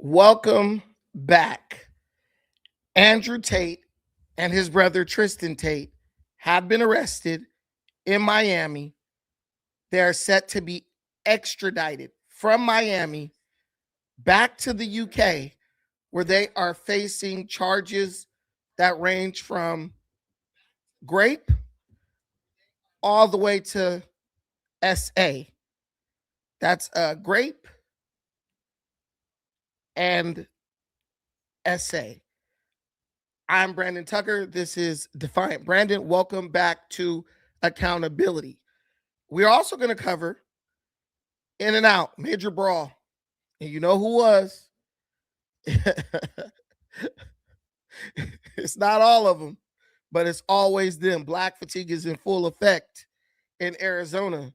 Welcome back. Andrew Tate and his brother Tristan Tate have been arrested in Miami. They are set to be extradited from Miami back to the UK, where they are facing charges that range from grape all the way to SA. That's grape and SA. I'm Brandon Tucker. This is Defiant Brandon. Welcome back to Accountability. We're also going to cover In and Out, Major Brawl. And you know who was? It's not all of them, but it's always them. Black fatigue is in full effect in Arizona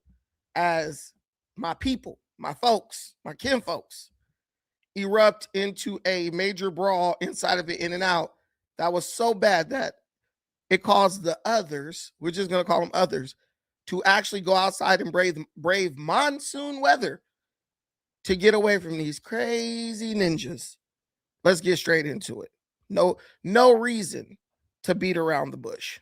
as my people, my folks, my kin folks erupt into a major brawl inside of it In and Out that was so bad that it caused the others, we're just going to call them others, to actually go outside and brave monsoon weather to get away from these crazy ninjas. Let's get straight into it. No reason to beat around the bush.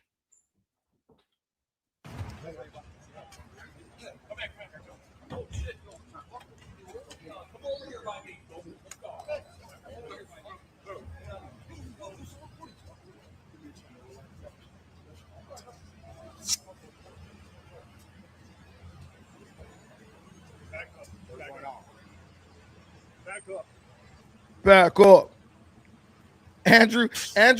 Back up. Andrew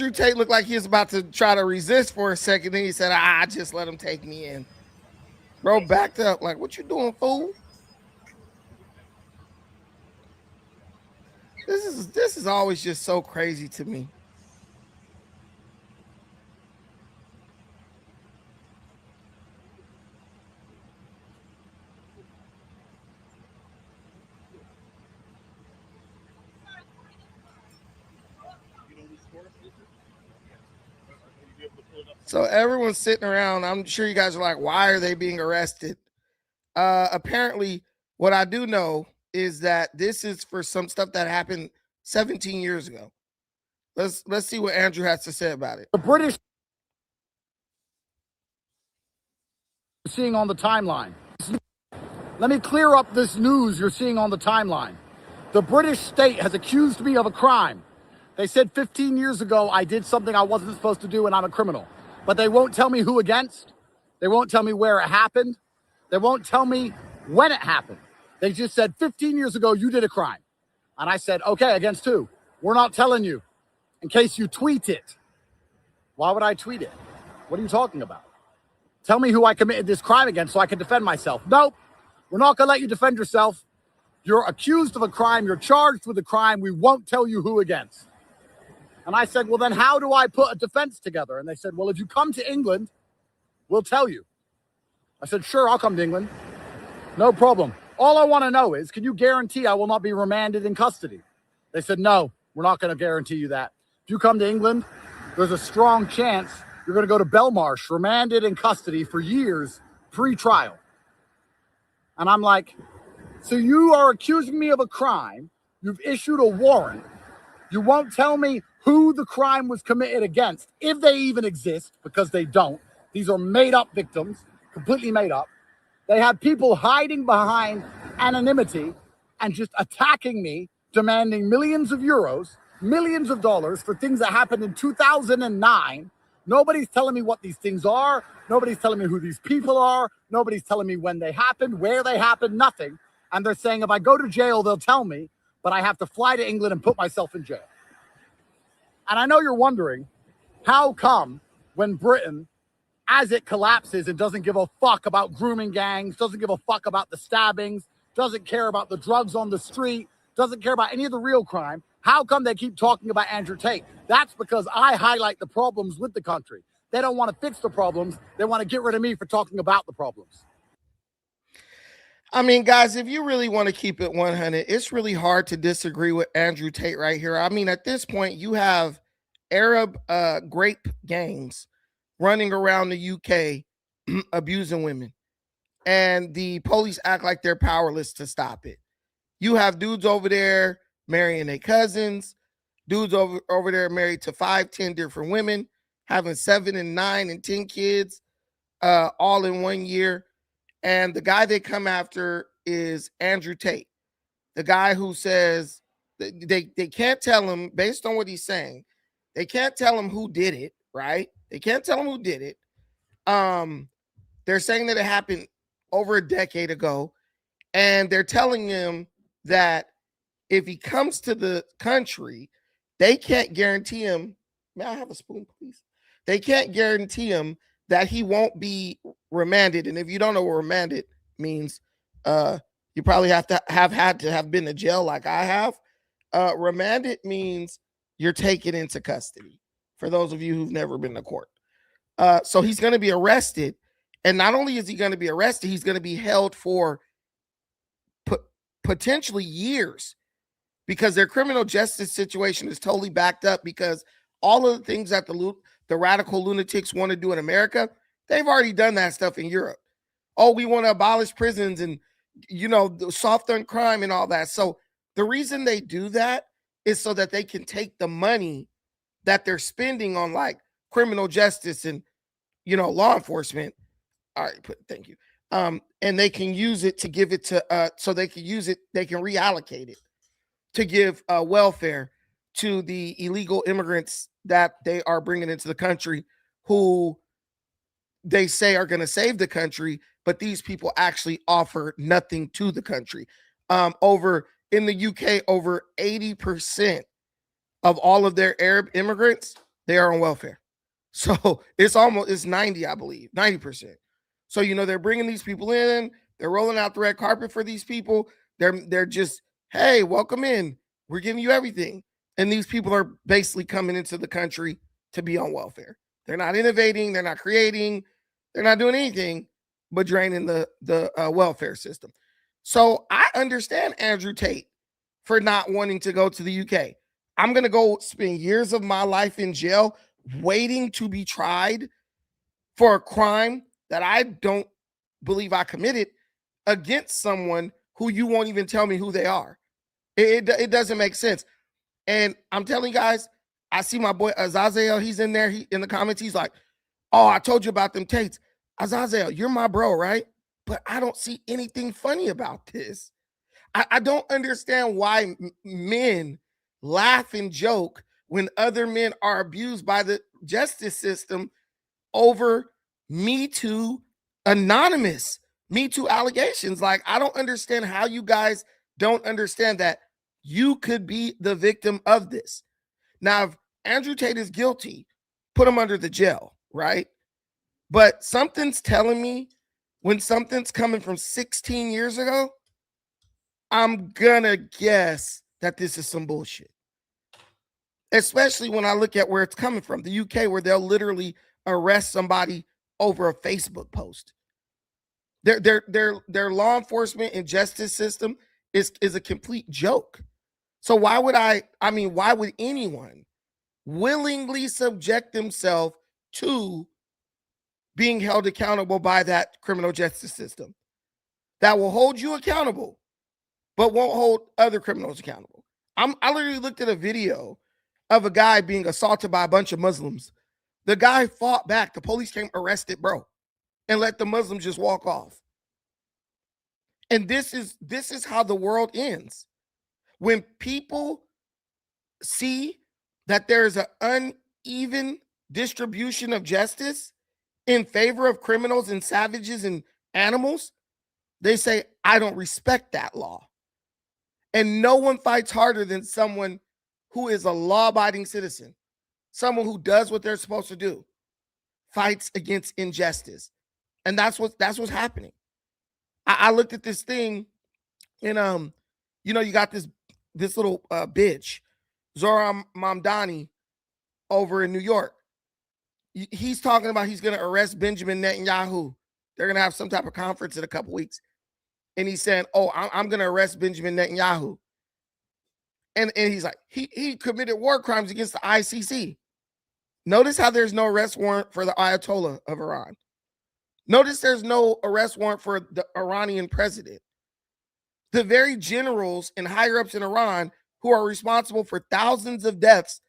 Tate looked like he was about to try to resist for a second. Then he said, just let him take me in. Bro backed up like, what you doing, fool? This is always just so crazy to me. So everyone's sitting around. I'm sure you guys are like, why are they being arrested? Apparently, what I do know is that this is for some stuff that happened 17 years ago. Let's see what Andrew has to say about it. The British seeing on the timeline. Let me clear up this news you're seeing on the timeline. The British state has accused me of a crime. They said 15 years ago I did something I wasn't supposed to do and I'm a criminal. But they won't tell me who against. They won't tell me where it happened. They won't tell me when it happened. They just said 15 years ago you did a crime. And I said, okay, against who? We're not telling you in case you tweet it. Why would I tweet it? What are you talking about? Tell me who I committed this crime against so I can defend myself. Nope, we're not going to let you defend yourself. You're accused of a crime. You're charged with a crime. We won't tell you who against. And I said, well, then how do I put a defense together? And they said, well, if you come to England, we'll tell you. I said, sure, I'll come to England. No problem. All I want to know is, can you guarantee I will not be remanded in custody? They said, no, we're not going to guarantee you that. If you come to England, there's a strong chance you're going to go to Belmarsh, remanded in custody for years, pre-trial. And I'm like, so you are accusing me of a crime. You've issued a warrant. You won't tell me who the crime was committed against, if they even exist, because they don't. These are made-up victims, completely made up. They have people hiding behind anonymity and just attacking me, demanding millions of euros, millions of dollars for things that happened in 2009. Nobody's telling me what these things are. Nobody's telling me who these people are. Nobody's telling me when they happened, where they happened, nothing. And they're saying if I go to jail, they'll tell me, but I have to fly to England and put myself in jail. And I know you're wondering, how come when Britain, as it collapses and doesn't give a fuck about grooming gangs, doesn't give a fuck about the stabbings, doesn't care about the drugs on the street, doesn't care about any of the real crime, how come they keep talking about Andrew Tate? That's because I highlight the problems with the country. They don't want to fix the problems. They want to get rid of me for talking about the problems. I mean, guys, if you really want to keep it 100, it's really hard to disagree with Andrew Tate right here. I mean, at this point, you have Arab grape gangs running around the UK abusing women, and the police act like they're powerless to stop it. You have dudes over there marrying their cousins. Dudes over there married to 5, 10 different women, having 7 and 9 and 10 kids, all in 1 year. And the guy they come after is Andrew Tate, the guy who says they can't tell him, based on what he's saying, they can't tell him who did it, right? They can't tell him who did it. They're saying that it happened over a decade ago, and they're telling him that if he comes to the country, they can't guarantee him. May I have a spoon, please? They can't guarantee him that he won't be remanded. And if you don't know what remanded means, you probably have to have had to have been to jail like I have. Remanded means you're taken into custody, for those of you who've never been to court. So he's going to be arrested. And not only is he going to be arrested, he's going to be held for potentially years, because their criminal justice situation is totally backed up, because all of the things that the radical lunatics want to do in America, they've already done that stuff in Europe. Oh, we want to abolish prisons and, soft on crime and all that. So the reason they do that is so that they can take the money that they're spending on like criminal justice and, law enforcement. All right, thank you. And they can use it to give it to, so they can use it, they can reallocate it to give welfare to the illegal immigrants that they are bringing into the country, who they say are going to save the country, but these people actually offer nothing to the country. Over in the UK, over 80% of all of their Arab immigrants, they are on welfare. So it's 90, I believe, 90%. So, they're bringing these people in, they're rolling out the red carpet for these people. They're just, hey, welcome in. We're giving you everything. And these people are basically coming into the country to be on welfare. They're not innovating. They're not creating. They're not doing anything but draining the welfare system. So I understand Andrew Tate for not wanting to go to the UK. I'm going to go spend years of my life in jail waiting to be tried for a crime that I don't believe I committed against someone who you won't even tell me who they are. It doesn't make sense. And I'm telling you guys, I see my boy Azazel. He's in there. He in the comments. He's like, "Oh, I told you about them Tates." Azazel, you're my bro, right? But I don't see anything funny about this. I don't understand why men laugh and joke when other men are abused by the justice system over Me Too anonymous Me Too allegations. Like, I don't understand how you guys don't understand that you could be the victim of this. Now, if Andrew Tate is guilty, put him under the jail, right? But something's telling me when something's coming from 16 years ago, I'm gonna guess that this is some bullshit. Especially when I look at where it's coming from, the UK, where they'll literally arrest somebody over a Facebook post. Their law enforcement and justice system is a complete joke. So why would why would anyone willingly subject themselves to being held accountable by that criminal justice system that will hold you accountable, but won't hold other criminals accountable? I literally looked at a video of a guy being assaulted by a bunch of Muslims. The guy fought back. The police came, arrested, bro, and let the Muslims just walk off. And this is how the world ends. When people see that there's an uneven distribution of justice in favor of criminals and savages and animals, they say, I don't respect that law. And no one fights harder than someone who is a law-abiding citizen, someone who does what they're supposed to do, fights against injustice. And that's what's happening. I looked at this thing, and you got this little bitch, Zohran Mamdani, over in New York. He's talking about he's going to arrest Benjamin Netanyahu. They're going to have some type of conference in a couple weeks. And he's saying, oh, I'm going to arrest Benjamin Netanyahu. And he's like, he committed war crimes against the ICC. Notice how there's no arrest warrant for the Ayatollah of Iran. Notice there's no arrest warrant for the Iranian president. The very generals and higher ups in Iran who are responsible for thousands of deaths,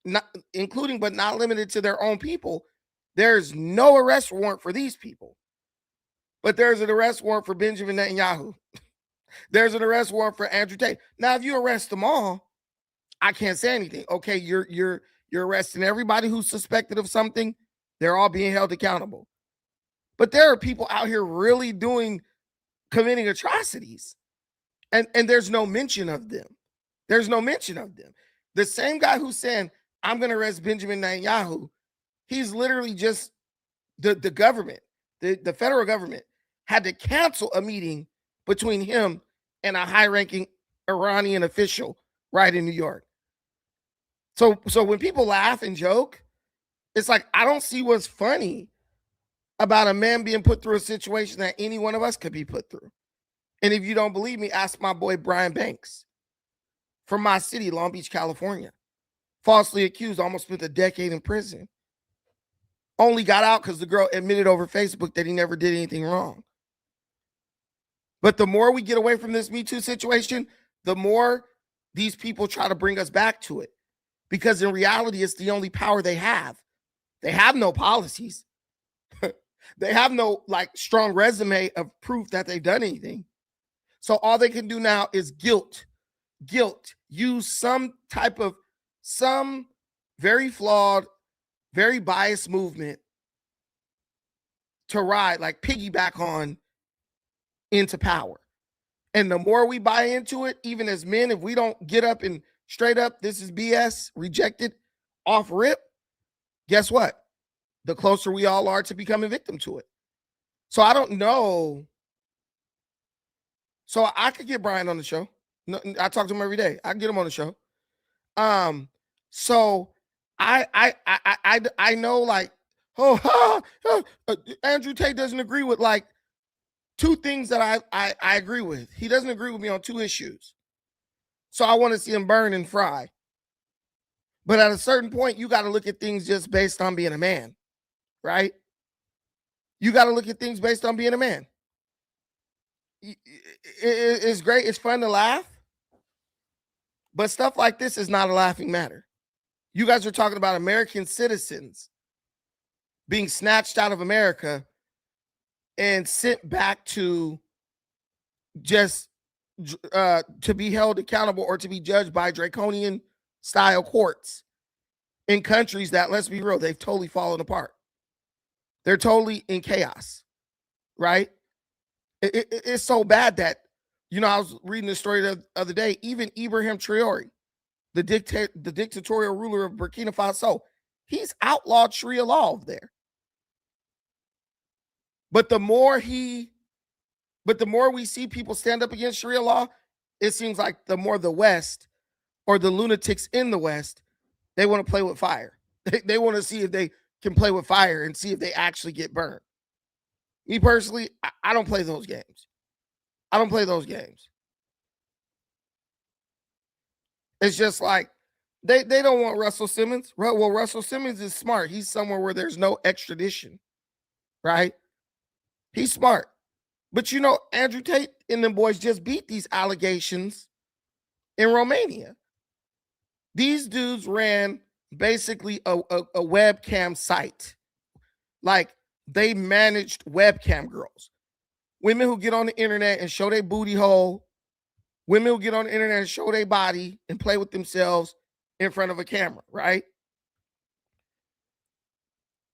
not including but not limited to their own people, there's no arrest warrant for these people. But there's an arrest warrant for Benjamin Netanyahu. There's an arrest warrant for Andrew Tate. Now, if you arrest them all, I can't say anything. Okay, you're arresting everybody who's suspected of something. They're all being held accountable. But there are people out here really committing atrocities. And there's no mention of them. There's no mention of them. The same guy who's saying, I'm going to arrest Benjamin Netanyahu, he's literally just the government, the federal government had to cancel a meeting between him and a high-ranking Iranian official right in New York. So when people laugh and joke, it's like, I don't see what's funny about a man being put through a situation that any one of us could be put through. And if you don't believe me, ask my boy Brian Banks from my city, Long Beach, California. Falsely accused, almost spent a decade in prison. Only got out because the girl admitted over Facebook that he never did anything wrong. But the more we get away from this Me Too situation, the more these people try to bring us back to it. Because in reality, it's the only power they have. They have no policies. They have no strong resume of proof that they've done anything. So all they can do now is guilt, use some very flawed, very biased movement to ride, piggyback on into power. And the more we buy into it, even as men, if we don't get up and straight up, this is BS, rejected, off rip, guess what? The closer we all are to becoming victim to it. So I don't know. So I could get Brian on the show. I talk to him every day. I can get him on the show. So I know Andrew Tate doesn't agree with two things that I agree with. He doesn't agree with me on two issues. So I want to see him burn and fry. But at a certain point, you got to look at things just based on being a man, right? You got to look at things based on being a man. It's great. It's fun to laugh. But stuff like this is not a laughing matter. You guys are talking about American citizens being snatched out of America and sent back to just to be held accountable or to be judged by draconian style courts in countries that, let's be real, they've totally fallen apart. They're totally in chaos, right? It's so bad that, I was reading the story the other day, even Ibrahim Traore, the dictatorial ruler of Burkina Faso, he's outlawed Sharia law over there. But the more we see people stand up against Sharia law, it seems like the more the West or the lunatics in the West, they want to play with fire. They want to see if they can play with fire and see if they actually get burned. Me personally, I don't play those games. I don't play those games. It's just like they don't want Russell Simmons. Well, Russell Simmons is smart. He's somewhere where there's no extradition, right? He's smart. But Andrew Tate and them boys just beat these allegations in Romania. These dudes ran basically a webcam site. They managed webcam girls. Women who get on the internet and show their booty hole. Women who get on the internet and show their body and play with themselves in front of a camera, right?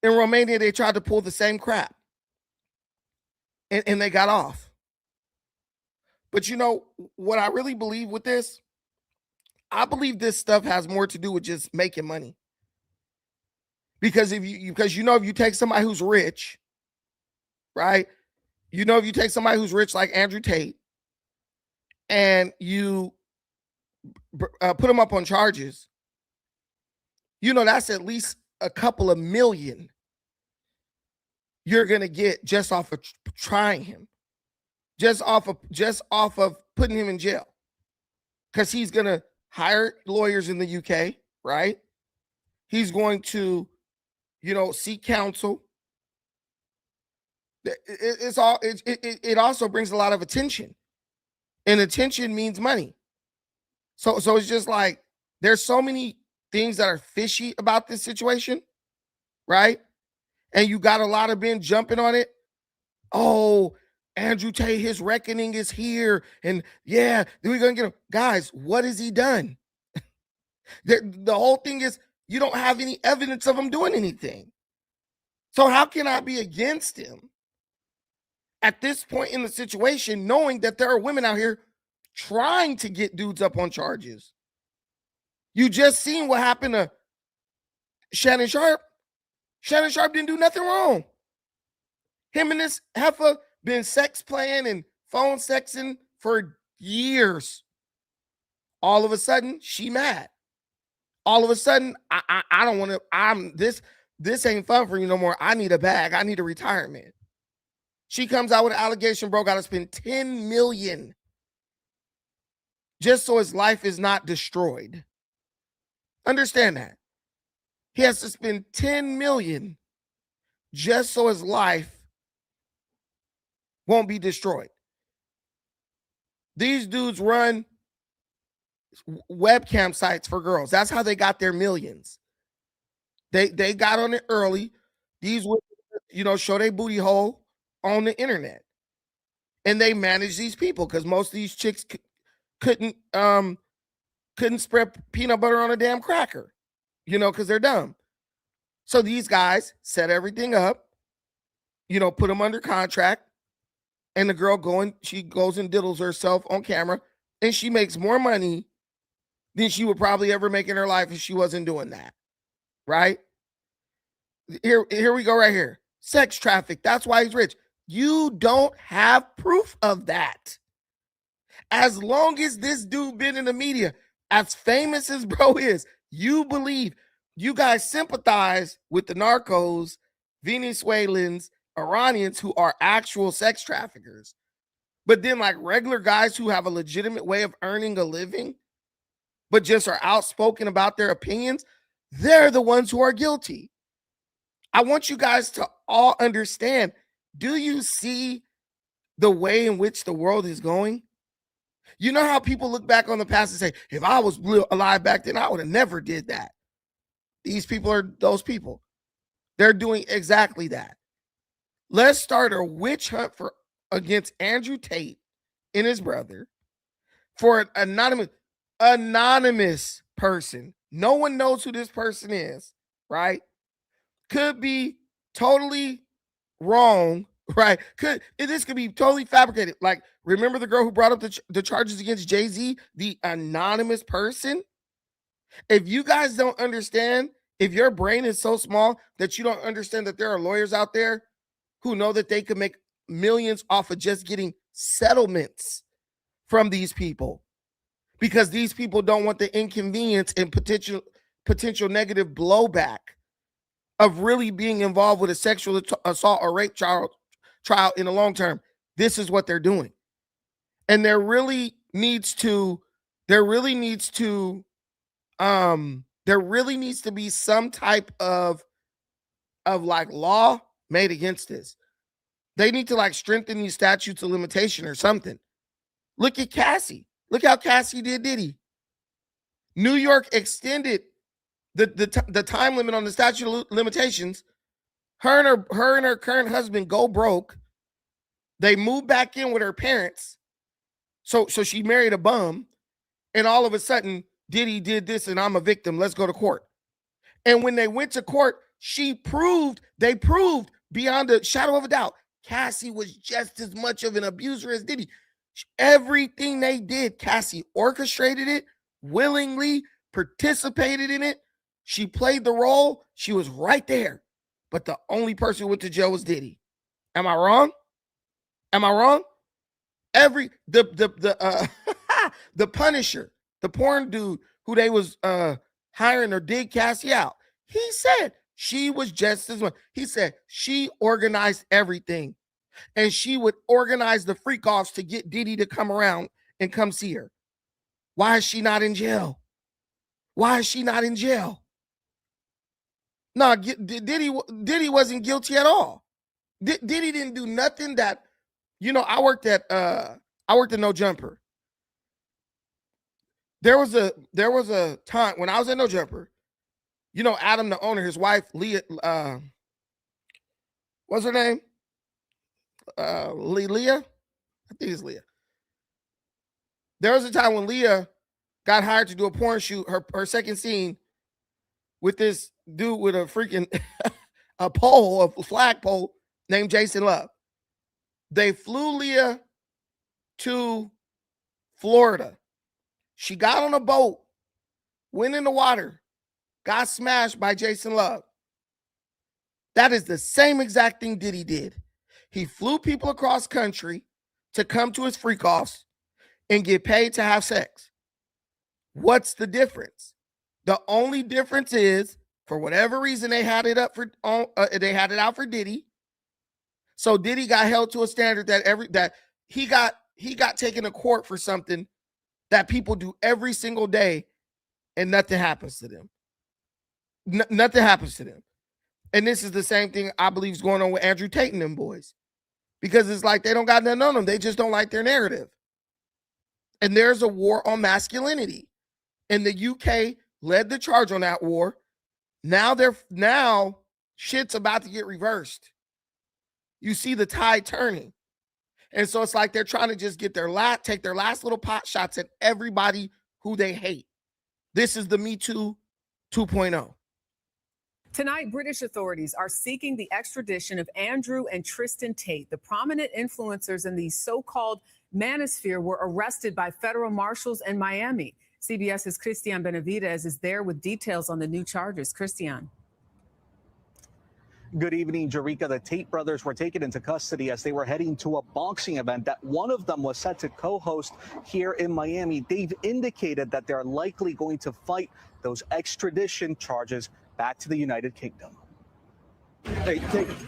In Romania, they tried to pull the same crap. And they got off. But what I really believe with this? I believe this stuff has more to do with just making money. Because if you take somebody who's rich, right? If you take somebody who's rich like Andrew Tate and you put them up on charges, that's at least a couple of million you're going to get just off of trying him, just off of putting him in jail, because he's going to hire lawyers in the UK, right? He's going to, seek counsel. It also brings a lot of attention, and attention means money. So it's just like there's so many things that are fishy about this situation, right? And you got a lot of men jumping on it. Oh, Andrew Tate, his reckoning is here. And yeah, we're going to get him. Guys, what has he done? The whole thing is you don't have any evidence of him doing anything. So how can I be against him at this point in the situation, knowing that there are women out here trying to get dudes up on charges? You just seen what happened to Shannon Sharp. Shannon Sharp didn't do nothing wrong. Him and this heifer been sex playing and phone sexing for years. All of a sudden, she mad. All of a sudden, I don't want to. This ain't fun for you no more. I need a bag. I need a retirement. She comes out with an allegation, bro. Got to spend $10 million just so his life is not destroyed. Understand that. He has to spend $10 million just so his life won't be destroyed. These dudes run webcam sites for girls. That's how they got their millions. They got on it early. These women, show their booty hole on the internet. And they manage these people because most of these chicks couldn't spread peanut butter on a damn cracker, because they're dumb. So these guys set everything up, put them under contract. And the girl she goes and diddles herself on camera, and she makes more money than she would probably ever make in her life if she wasn't doing that. Right? Here we go right here. Sex traffic. That's why he's rich. You don't have proof of that. As long as this dude been in the media, as famous as bro is, you believe, you guys sympathize with the narcos, Venezuelans, Iranians who are actual sex traffickers. But then like regular guys who have a legitimate way of earning a living, but just are outspoken about their opinions, they're the ones who are guilty. I want you guys to all understand, do you see the way in which the world is going? You know how people look back on the past and say, if I was alive back then, I would have never did that. These people are those people. They're doing exactly that. Let's start a witch hunt against Andrew Tate and his brother for an anonymous person. No one knows who this person is, right? Could be totally wrong, right? This could be totally fabricated. Like, remember the girl who brought up the charges against Jay-Z, the anonymous person? If you guys don't understand, if your brain is so small that you don't understand that there are lawyers out there who know that they could make millions off of just getting settlements from these people, because these people don't want the inconvenience and potential negative blowback of really being involved with a sexual assault or rape trial in the long term. This is what they're doing. And there really needs to be some type of like law made against this. They need to like strengthen these statutes of limitation or something. Look at Cassie. Look how Cassie did Diddy. New York extended the time limit on the statute of limitations. Her and her current husband go broke. They moved back in with her parents. So she married a bum. And all of a sudden, Diddy did this and I'm a victim. Let's go to court. And when they went to court, they proved beyond a shadow of a doubt, Cassie was just as much of an abuser as Diddy. Everything they did, Cassie orchestrated it, willingly participated in it. She played the role. She was right there. But the only person who went to jail was Diddy. Am I wrong? Am I wrong? The Punisher, the porn dude who they was hiring or dig Cassie out, he said she was just as much. He said she organized everything. And she would organize the freak offs to get Diddy to come around and come see her. Why is she not in jail? Why is she not in jail? No, Diddy wasn't guilty at all. Diddy didn't do nothing that, I worked at No Jumper. There was a time when I was at No Jumper. You know, Adam, the owner, his wife, Leah, what's her name? Leah? I think it's Leah. There was a time when Leah got hired to do a porn shoot, her second scene with this dude with a freaking a flagpole named Jason Love. They flew Leah to Florida. She got on a boat, went in the water, got smashed by Jason Love. That is the same exact thing Diddy did. He flew people across country to come to his freak offs and get paid to have sex. What's the difference? The only difference is, for whatever reason, they had it out for Diddy. So Diddy got held to a standard that he got taken to court for something that people do every single day, and nothing happens to them. Nothing happens to them. And this is the same thing I believe is going on with Andrew Tate and them boys. Because it's like they don't got nothing on them. They just don't like their narrative. And there's a war on masculinity. And the UK led the charge on that war. Now shit's about to get reversed. You see the tide turning. And so it's like they're trying to just get take their last little pot shots at everybody who they hate. This is the Me Too 2.0. Tonight, British authorities are seeking the extradition of Andrew and Tristan Tate. The prominent influencers in the so-called manosphere were arrested by federal marshals in Miami. CBS's Christian Benavidez is there with details on the new charges. Christian. Good evening, Jerika. The Tate brothers were taken into custody as they were heading to a boxing event that one of them was set to co-host here in Miami. They've indicated that they're likely going to fight those extradition charges back to the United Kingdom.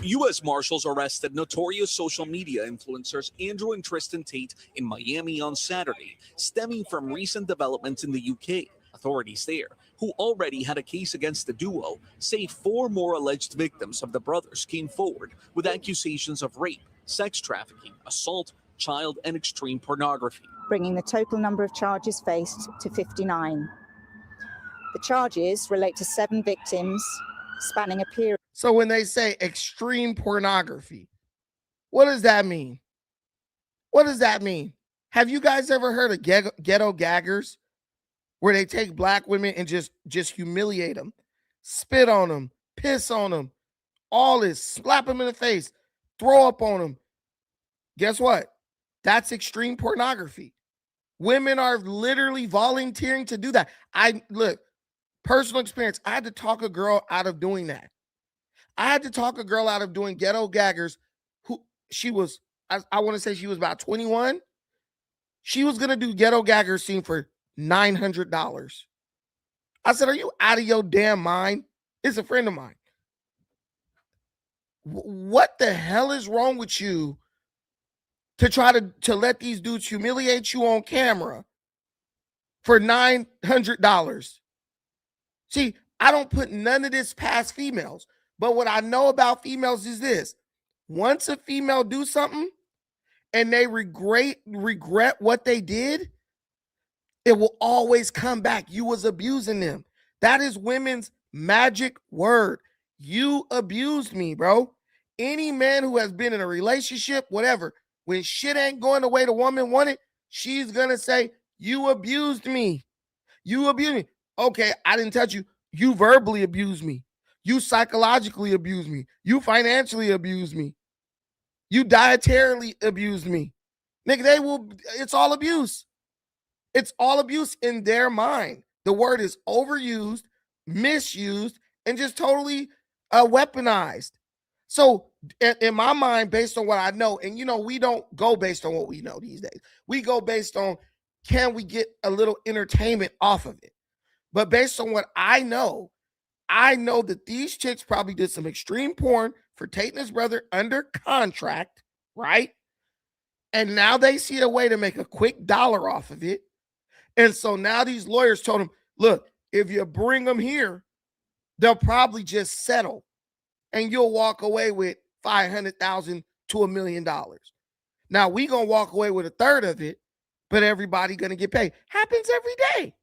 U.S. Marshals arrested notorious social media influencers Andrew and Tristan Tate in Miami on Saturday, stemming from recent developments in the UK. Authorities there, who already had a case against the duo, say 4 more alleged victims of the brothers came forward with accusations of rape, sex trafficking, assault, child and extreme pornography, bringing the total number of charges faced to 59. The charges relate to 7 victims spanning a period. So when they say extreme pornography, what does that mean? What does that mean? Have you guys ever heard of ghetto gaggers, where they take black women and just humiliate them, spit on them, piss on them, all this, slap them in the face, throw up on them? Guess what? That's extreme pornography. Women are literally volunteering to do that. Look, personal experience, I had to talk a girl out of doing that. I had to talk a girl out of doing ghetto gaggers who she was, I want to say she was about 21. She was going to do ghetto gagger scene for $900. I said, are you out of your damn mind? It's a friend of mine. What the hell is wrong with you to try to let these dudes humiliate you on camera for $900? See, I don't put none of this past females, but what I know about females is this: once a female do something and they regret what they did, it will always come back. You was abusing them. That is women's magic word. You abused me, bro. Any man who has been in a relationship, whatever, when shit ain't going the way the woman wanted, she's gonna say, you abused me. You abused me. Okay, I didn't touch you. You verbally abused me. You psychologically abused me. You financially abused me. You dietarily abused me. Nigga, it's all abuse. It's all abuse in their mind. The word is overused, misused, and just totally weaponized. So in my mind, based on what I know, and we don't go based on what we know these days. We go based on, can we get a little entertainment off of it? But based on what I know that these chicks probably did some extreme porn for Tate and his brother under contract, right? And now they see a way to make a quick dollar off of it. And so now these lawyers told them, look, if you bring them here, they'll probably just settle and you'll walk away with $500,000 to $1 million. Now we gonna walk away with a third of it, but everybody gonna get paid. Happens every day.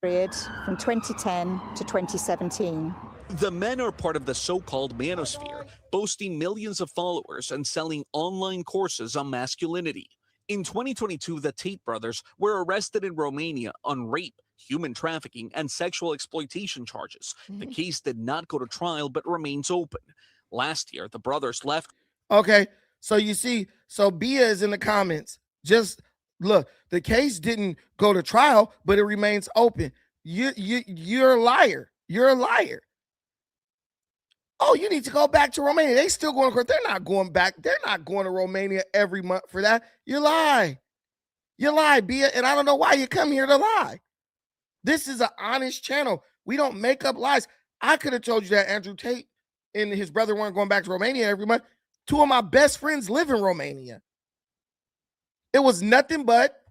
period from 2010 to 2017. The men are part of the so-called manosphere, boasting millions of followers and selling online courses on masculinity. In 2022, the Tate brothers were arrested in Romania on rape, human trafficking, and sexual exploitation charges. The case did not go to trial but remains open. Last year, the brothers left. Okay, so you see, so Bia is in the comments. Just look, the case didn't go to trial, but it remains open. You're a liar. You're a liar. Oh, you need to go back to Romania. They still going to court. They're not going back. They're not going to Romania every month for that. You lie. You lie, Bia, and I don't know why you come here to lie. This is an honest channel. We don't make up lies. I could have told you that Andrew Tate and his brother weren't going back to Romania every month. Two of my best friends live in Romania. It was nothing but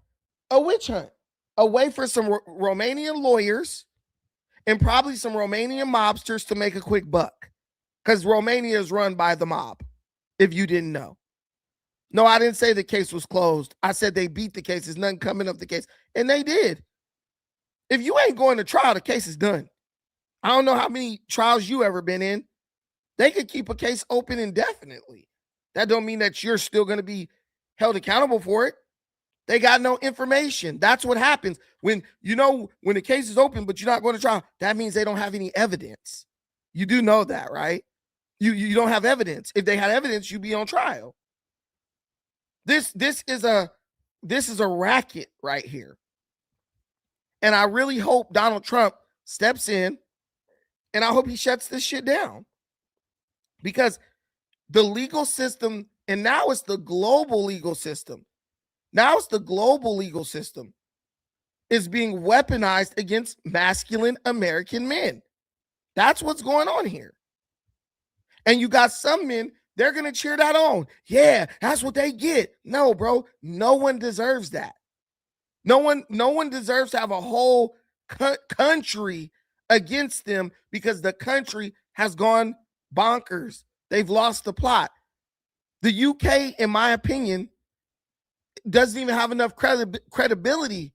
a witch hunt, a way for some Romanian lawyers and probably some Romanian mobsters to make a quick buck. Because Romania is run by the mob, if you didn't know. No, I didn't say the case was closed. I said they beat the case. There's nothing coming of the case. And they did. If you ain't going to trial, the case is done. I don't know how many trials you ever been in. They could keep a case open indefinitely. That don't mean that you're still going to be held accountable for it. They got no information. That's what happens when the case is open, but you're not going to trial. That means they don't have any evidence. You do know that, right? You don't have evidence. If they had evidence, you'd be on trial. This is a racket right here. And I really hope Donald Trump steps in, and I hope he shuts this shit down. Because the legal system, and now it's the global legal system. Now it's the global legal system is being weaponized against masculine American men. That's what's going on here. And you got some men, they're going to cheer that on. Yeah, that's what they get. No, bro, no one deserves that. No one deserves to have a whole country against them because the country has gone bonkers. They've lost the plot. The UK, in my opinion, doesn't even have enough credibility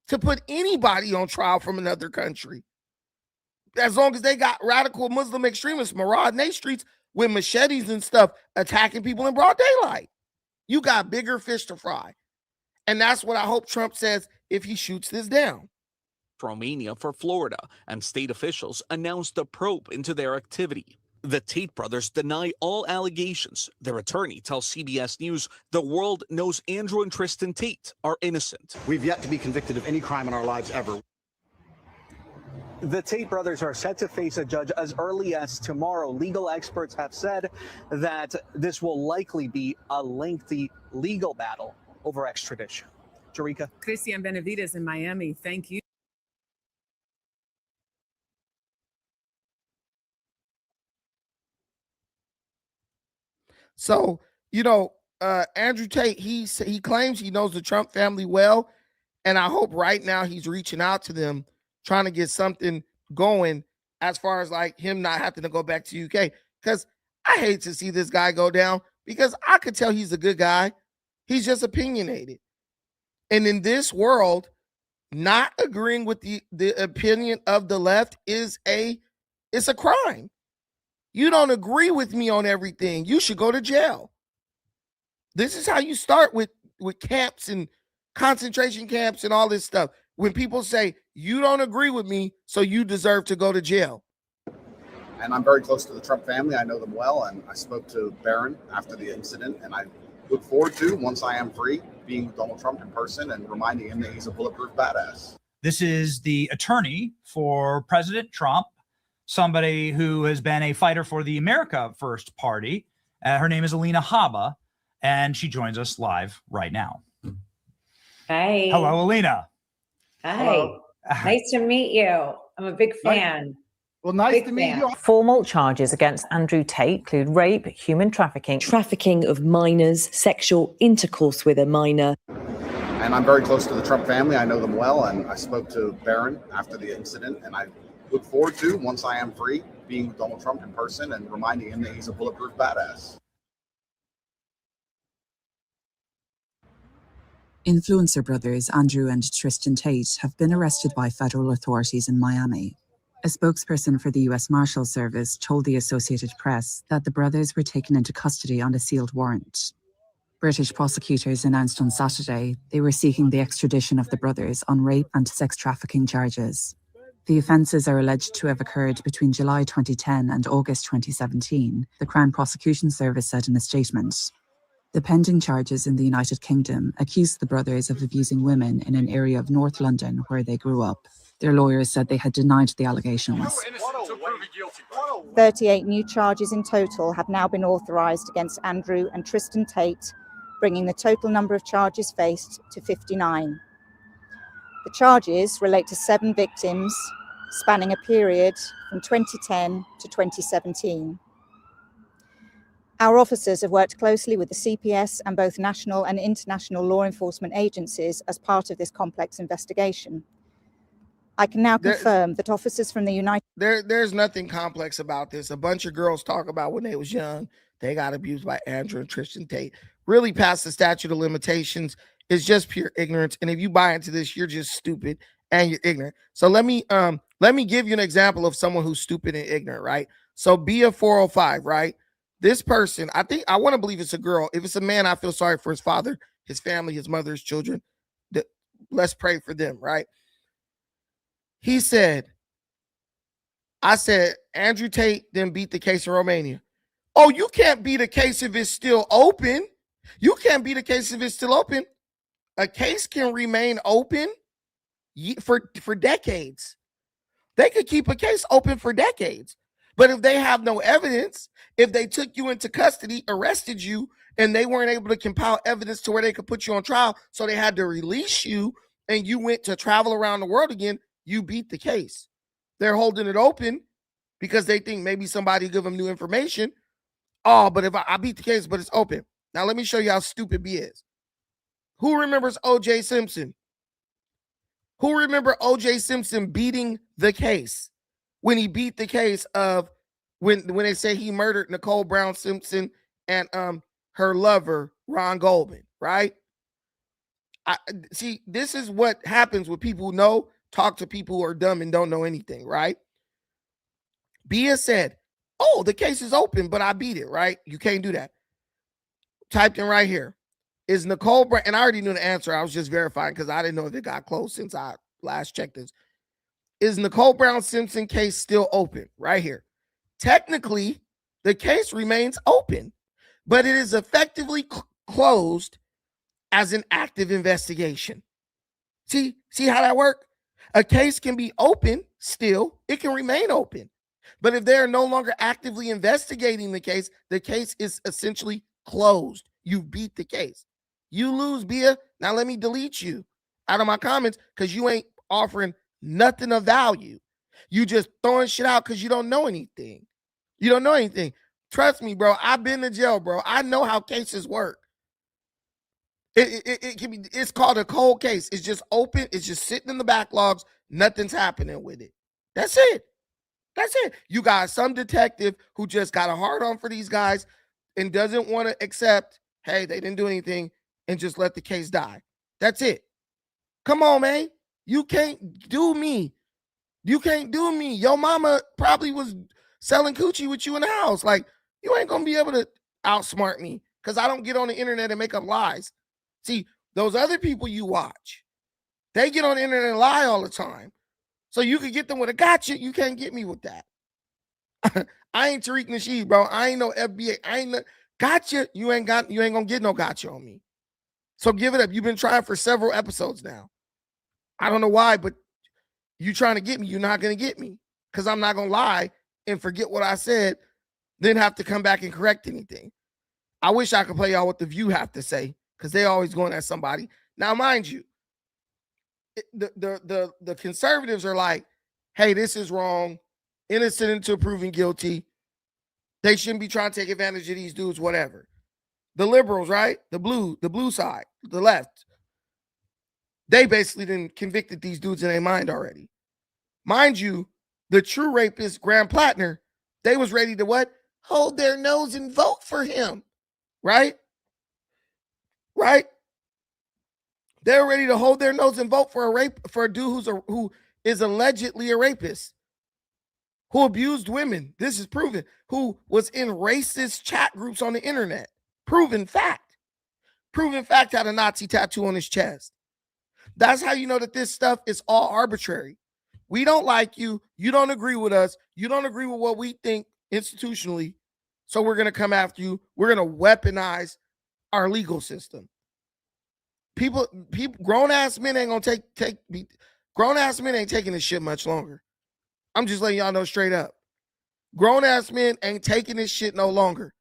to put anybody on trial from another country. As long as they got radical Muslim extremists marauding their streets with machetes and stuff, attacking people in broad daylight. You got bigger fish to fry. And that's what I hope Trump says if he shoots this down. Romania for Florida, and state officials announced a probe into their activity. The Tate brothers deny all allegations. Their attorney tells CBS News the world knows Andrew and Tristan Tate are innocent. We've yet to be convicted of any crime in our lives ever. The Tate brothers are set to face a judge as early as tomorrow. Legal experts have said that this will likely be a lengthy legal battle over extradition. Jerika. Christian Benavides in Miami, thank you. So, Andrew Tate, he claims he knows the Trump family well. And I hope right now he's reaching out to them, trying to get something going as far as like him not having to go back to UK. Because I hate to see this guy go down because I could tell he's a good guy. He's just opinionated. And in this world, not agreeing with the opinion of the left it's a crime. You don't agree with me on everything. You should go to jail. This is how you start with camps and concentration camps and all this stuff. When people say, you don't agree with me, so you deserve to go to jail. And I'm very close to the Trump family. I know them well. And I spoke to Barron after the incident. And I look forward to, once I am free, being with Donald Trump in person and reminding him that he's a bulletproof badass. This is the attorney for President Trump, somebody who has been a fighter for the America First Party. Her name is Alina Habba, and she joins us live right now. Hi. Hello, Alina. Hi. Hello. Nice to meet you. I'm a big fan. Well, nice Big to meet fan. you. Formal charges against Andrew Tate include rape, human trafficking of minors, sexual intercourse with a minor. And I'm very close to the Trump family. I know them well. And I spoke to Barron after the incident. And I look forward to, once I am free, being with Donald Trump in person and reminding him that he's a bulletproof badass. Influencer brothers Andrew and Tristan Tate have been arrested by federal authorities in Miami. A spokesperson for the U.S. Marshals Service told the Associated Press that the brothers were taken into custody on a sealed warrant. British prosecutors announced on Saturday they were seeking the extradition of the brothers on rape and sex trafficking charges. The offences are alleged to have occurred between July 2010 and August 2017, the Crown Prosecution Service said in a statement. The pending charges in the United Kingdom accused the brothers of abusing women in an area of North London where they grew up. Their lawyers said they had denied the allegations. 38 new charges in total have now been authorised against Andrew and Tristan Tate, bringing the total number of charges faced to 59. The charges relate to 7 victims, spanning a period from 2010 to 2017. Our officers have worked closely with the CPS and both national and international law enforcement agencies as part of this complex investigation. I can now confirm that officers from the United... There's nothing complex about this. A bunch of girls talk about when they was young, they got abused by Andrew and Tristan Tate. Really past the statute of limitations. It's just pure ignorance. And if you buy into this, you're just stupid and you're ignorant. So let me give you an example of someone who's stupid and ignorant, right? So Bia 405, right? This person, I want to believe it's a girl. If it's a man, I feel sorry for his father, his family, his mother, his children. Let's pray for them, right? He said, I said, Andrew Tate then beat the case in Romania. Oh, you can't beat a case if it's still open. You can't beat a case if it's still open. A case can remain open for decades. They could keep a case open for decades. But if they have no evidence, if they took you into custody, arrested you, and they weren't able to compile evidence to where they could put you on trial, so they had to release you, and you went to travel around the world again, you beat the case. They're holding it open because they think maybe somebody give them new information. Oh, but if I beat the case, but it's open. Now, let me show you how stupid B is. Who remembers O.J. Simpson? Who remember O.J. Simpson beating the case? When he beat the case of when they say he murdered Nicole Brown Simpson and her lover, Ron Goldman, right? See, this is what happens with people who know, talk to people who are dumb and don't know anything, right? Bia said, oh, the case is open, but I beat it, right? You can't do that. Typed in right here. Is Nicole Brown, and I already knew the answer. I was just verifying because I didn't know if it got closed since I last checked this. Is Nicole Brown Simpson case still open? Right here. Technically, the case remains open, but it is effectively closed as an active investigation. See how that works? A case can be open still. It can remain open. But if they're no longer actively investigating the case is essentially closed. You beat the case. You lose, Bia. Now let me delete you out of my comments because you ain't offering nothing of value. You just throwing shit out because you don't know anything. You don't know anything. Trust me, bro. I've been to jail, bro. I know how cases work. It can be. It's called a cold case. It's just open. It's just sitting in the backlogs. Nothing's happening with it. That's it. That's it. You got some detective who just got a hard on for these guys and doesn't want to accept, hey, they didn't do anything, and just let the case die. That's it. Come on, man. You can't do me. You can't do me. Your mama probably was selling coochie with you in the house. Like, you ain't going to be able to outsmart me because I don't get on the internet and make up lies. See, those other people you watch, they get on the internet and lie all the time. So you can get them with a gotcha. You can't get me with that. I ain't Tariq Nasheed, bro. I ain't no FBA. I ain't no gotcha. You ain't gonna get no gotcha on me. So give it up. You've been trying for several episodes now. I don't know why, but you trying to get me. You're not gonna get me because I'm not gonna lie and forget what I said, then have to come back and correct anything. I wish I could play y'all what the View have to say because they always going at somebody. Now, mind you, the conservatives are like, hey, this is wrong, innocent until proven guilty. They shouldn't be trying to take advantage of these dudes, whatever. The liberals, right? The blue side, the left, they basically then convicted these dudes in their mind already. Mind you, the true rapist, Graham Plattner, they was ready to what? Hold their nose and vote for him, right? Right? They're ready to hold their nose and vote for a dude who is allegedly a rapist, who abused women. This is proven. Who was in racist chat groups on the internet. Proven fact. Proven fact had a Nazi tattoo on his chest. That's how you know that this stuff is all arbitrary. We don't like you. You don't agree with us. You don't agree with what we think institutionally. So we're going to come after you. We're going to weaponize our legal system. People, grown ass men ain't gonna grown ass men ain't taking this shit much longer. I'm just letting y'all know straight up. Grown ass men ain't taking this shit no longer.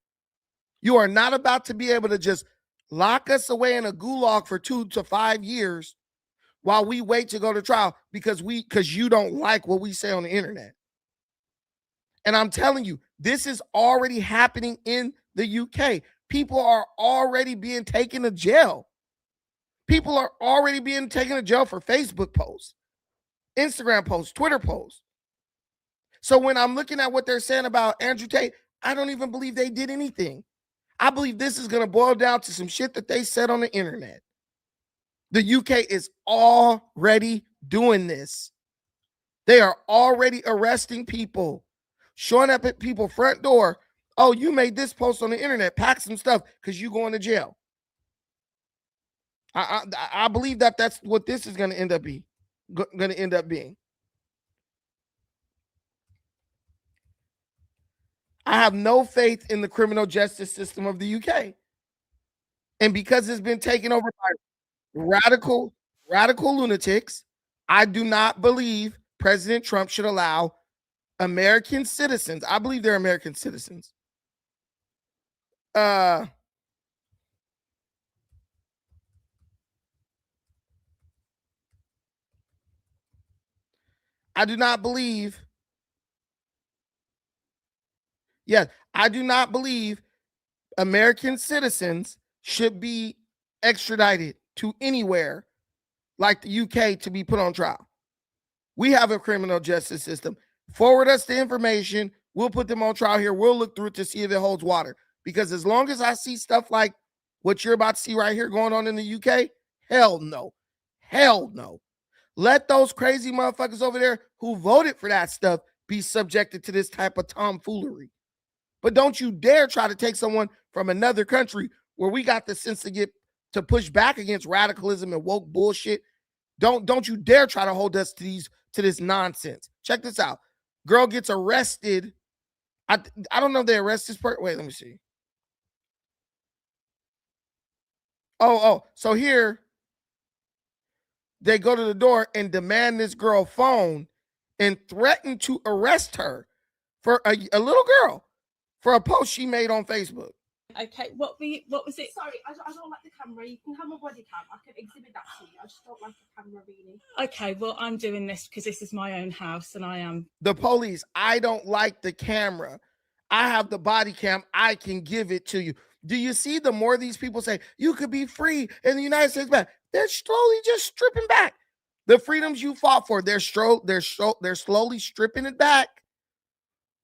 You are not about to be able to just lock us away in a gulag for 2 to 5 years while we wait to go to trial because you don't like what we say on the internet. And I'm telling you, this is already happening in the UK. People are already being taken to jail. People are already being taken to jail for Facebook posts, Instagram posts, Twitter posts. So when I'm looking at what they're saying about Andrew Tate, I don't even believe they did anything. I believe this is going to boil down to some shit that they said on the internet. The UK is already doing this. They are already arresting people, showing up at people's front door. Oh, you made this post on the internet. Pack some stuff because you going to jail. I believe that that's what this is going to end up being. I have no faith in the criminal justice system of the UK. And because it's been taken over by radical lunatics, I do not believe President Trump should allow American citizens. I believe they're American citizens. I do not believe American citizens should be extradited to anywhere like the UK to be put on trial. We have a criminal justice system. Forward us the information. We'll put them on trial here. We'll look through it to see if it holds water. Because as long as I see stuff like what you're about to see right here going on in the UK, hell no. Hell no. Let those crazy motherfuckers over there who voted for that stuff be subjected to this type of tomfoolery. But don't you dare try to take someone from another country where we got the sense to push back against radicalism and woke bullshit. Don't you dare try to hold us to this nonsense. Check this out. Girl gets arrested. I don't know if they arrest this person. Wait, let me see. So here they go to the door and demand this girl phone and threaten to arrest her for a little girl for a post she made on Facebook. Okay, what was it? Sorry, I don't like the camera. You can have my body cam. I can exhibit that to you. I just don't like the camera, really. Okay, well, I'm doing this because this is my own house and I am. The police, I don't like the camera. I have the body cam. I can give it to you. Do you see the more these people say, you could be free in the United States, but they're slowly just stripping back the freedoms you fought for. They're slowly stripping it back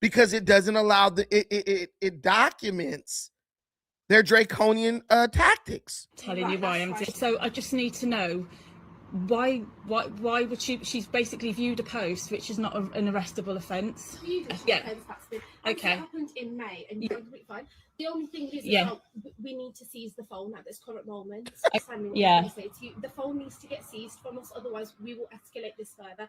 because it doesn't allow it documents their draconian tactics. Telling you why I'm doing. So I just need to know why would she's basically viewed a post which is not an arrestable offence. Yeah. Okay. It happened in May and you're fine. The only thing is we need to seize the phone at this current moment. The phone needs to get seized from us, otherwise we will escalate this further.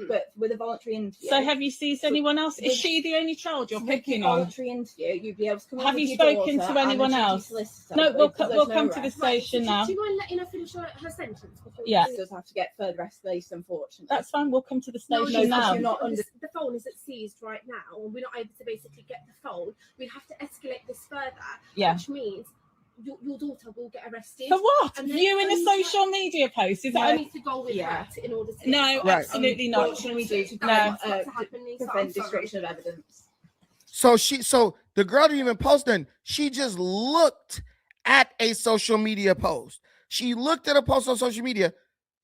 But with a voluntary interview. So have you seized anyone else? Is she the only child you're picking on? Voluntary interview, you'd be able to come. Have you spoken to anyone else? No, we'll come to the station now. Do you mind letting her finish her sentence? Yeah, she does have to get further escalation, unfortunately. That's fine. We'll come to the station now. The phone isn't seized right now, and we're not able to basically get the phone. We have to escalate this further, which means your daughter will get arrested. For what? Viewing a social media post? Is that I need to go with that in order to? No, absolutely not. What can we do to prevent destruction of evidence? So the girl didn't even post nothing. She just looked at a social media post. She looked at a post on social media.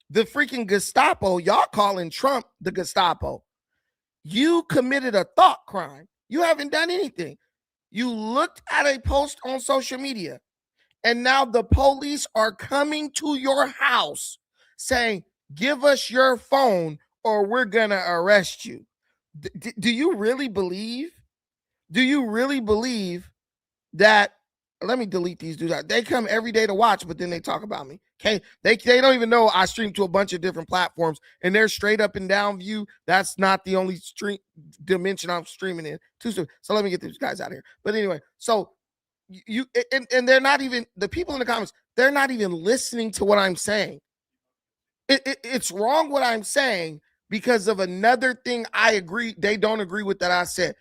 The freaking Gestapo, y'all calling Trump the Gestapo. You committed a thought crime. You haven't done anything. You looked at a post on social media And now the police are coming to your house saying, give us your phone or we're going to arrest you. Do you really believe? Do you really believe that? Let me delete these dudes. They come every day to watch, but then they talk about me. Okay, they don't even know I stream to a bunch of different platforms, and they're straight up and down view. That's not the only stream dimension I'm streaming in. So let me get these guys out of here. But anyway, so you and they're not even, the people in the comments, they're not even listening to what I'm saying. It's wrong what I'm saying because of another thing I agree, they don't agree with that I said.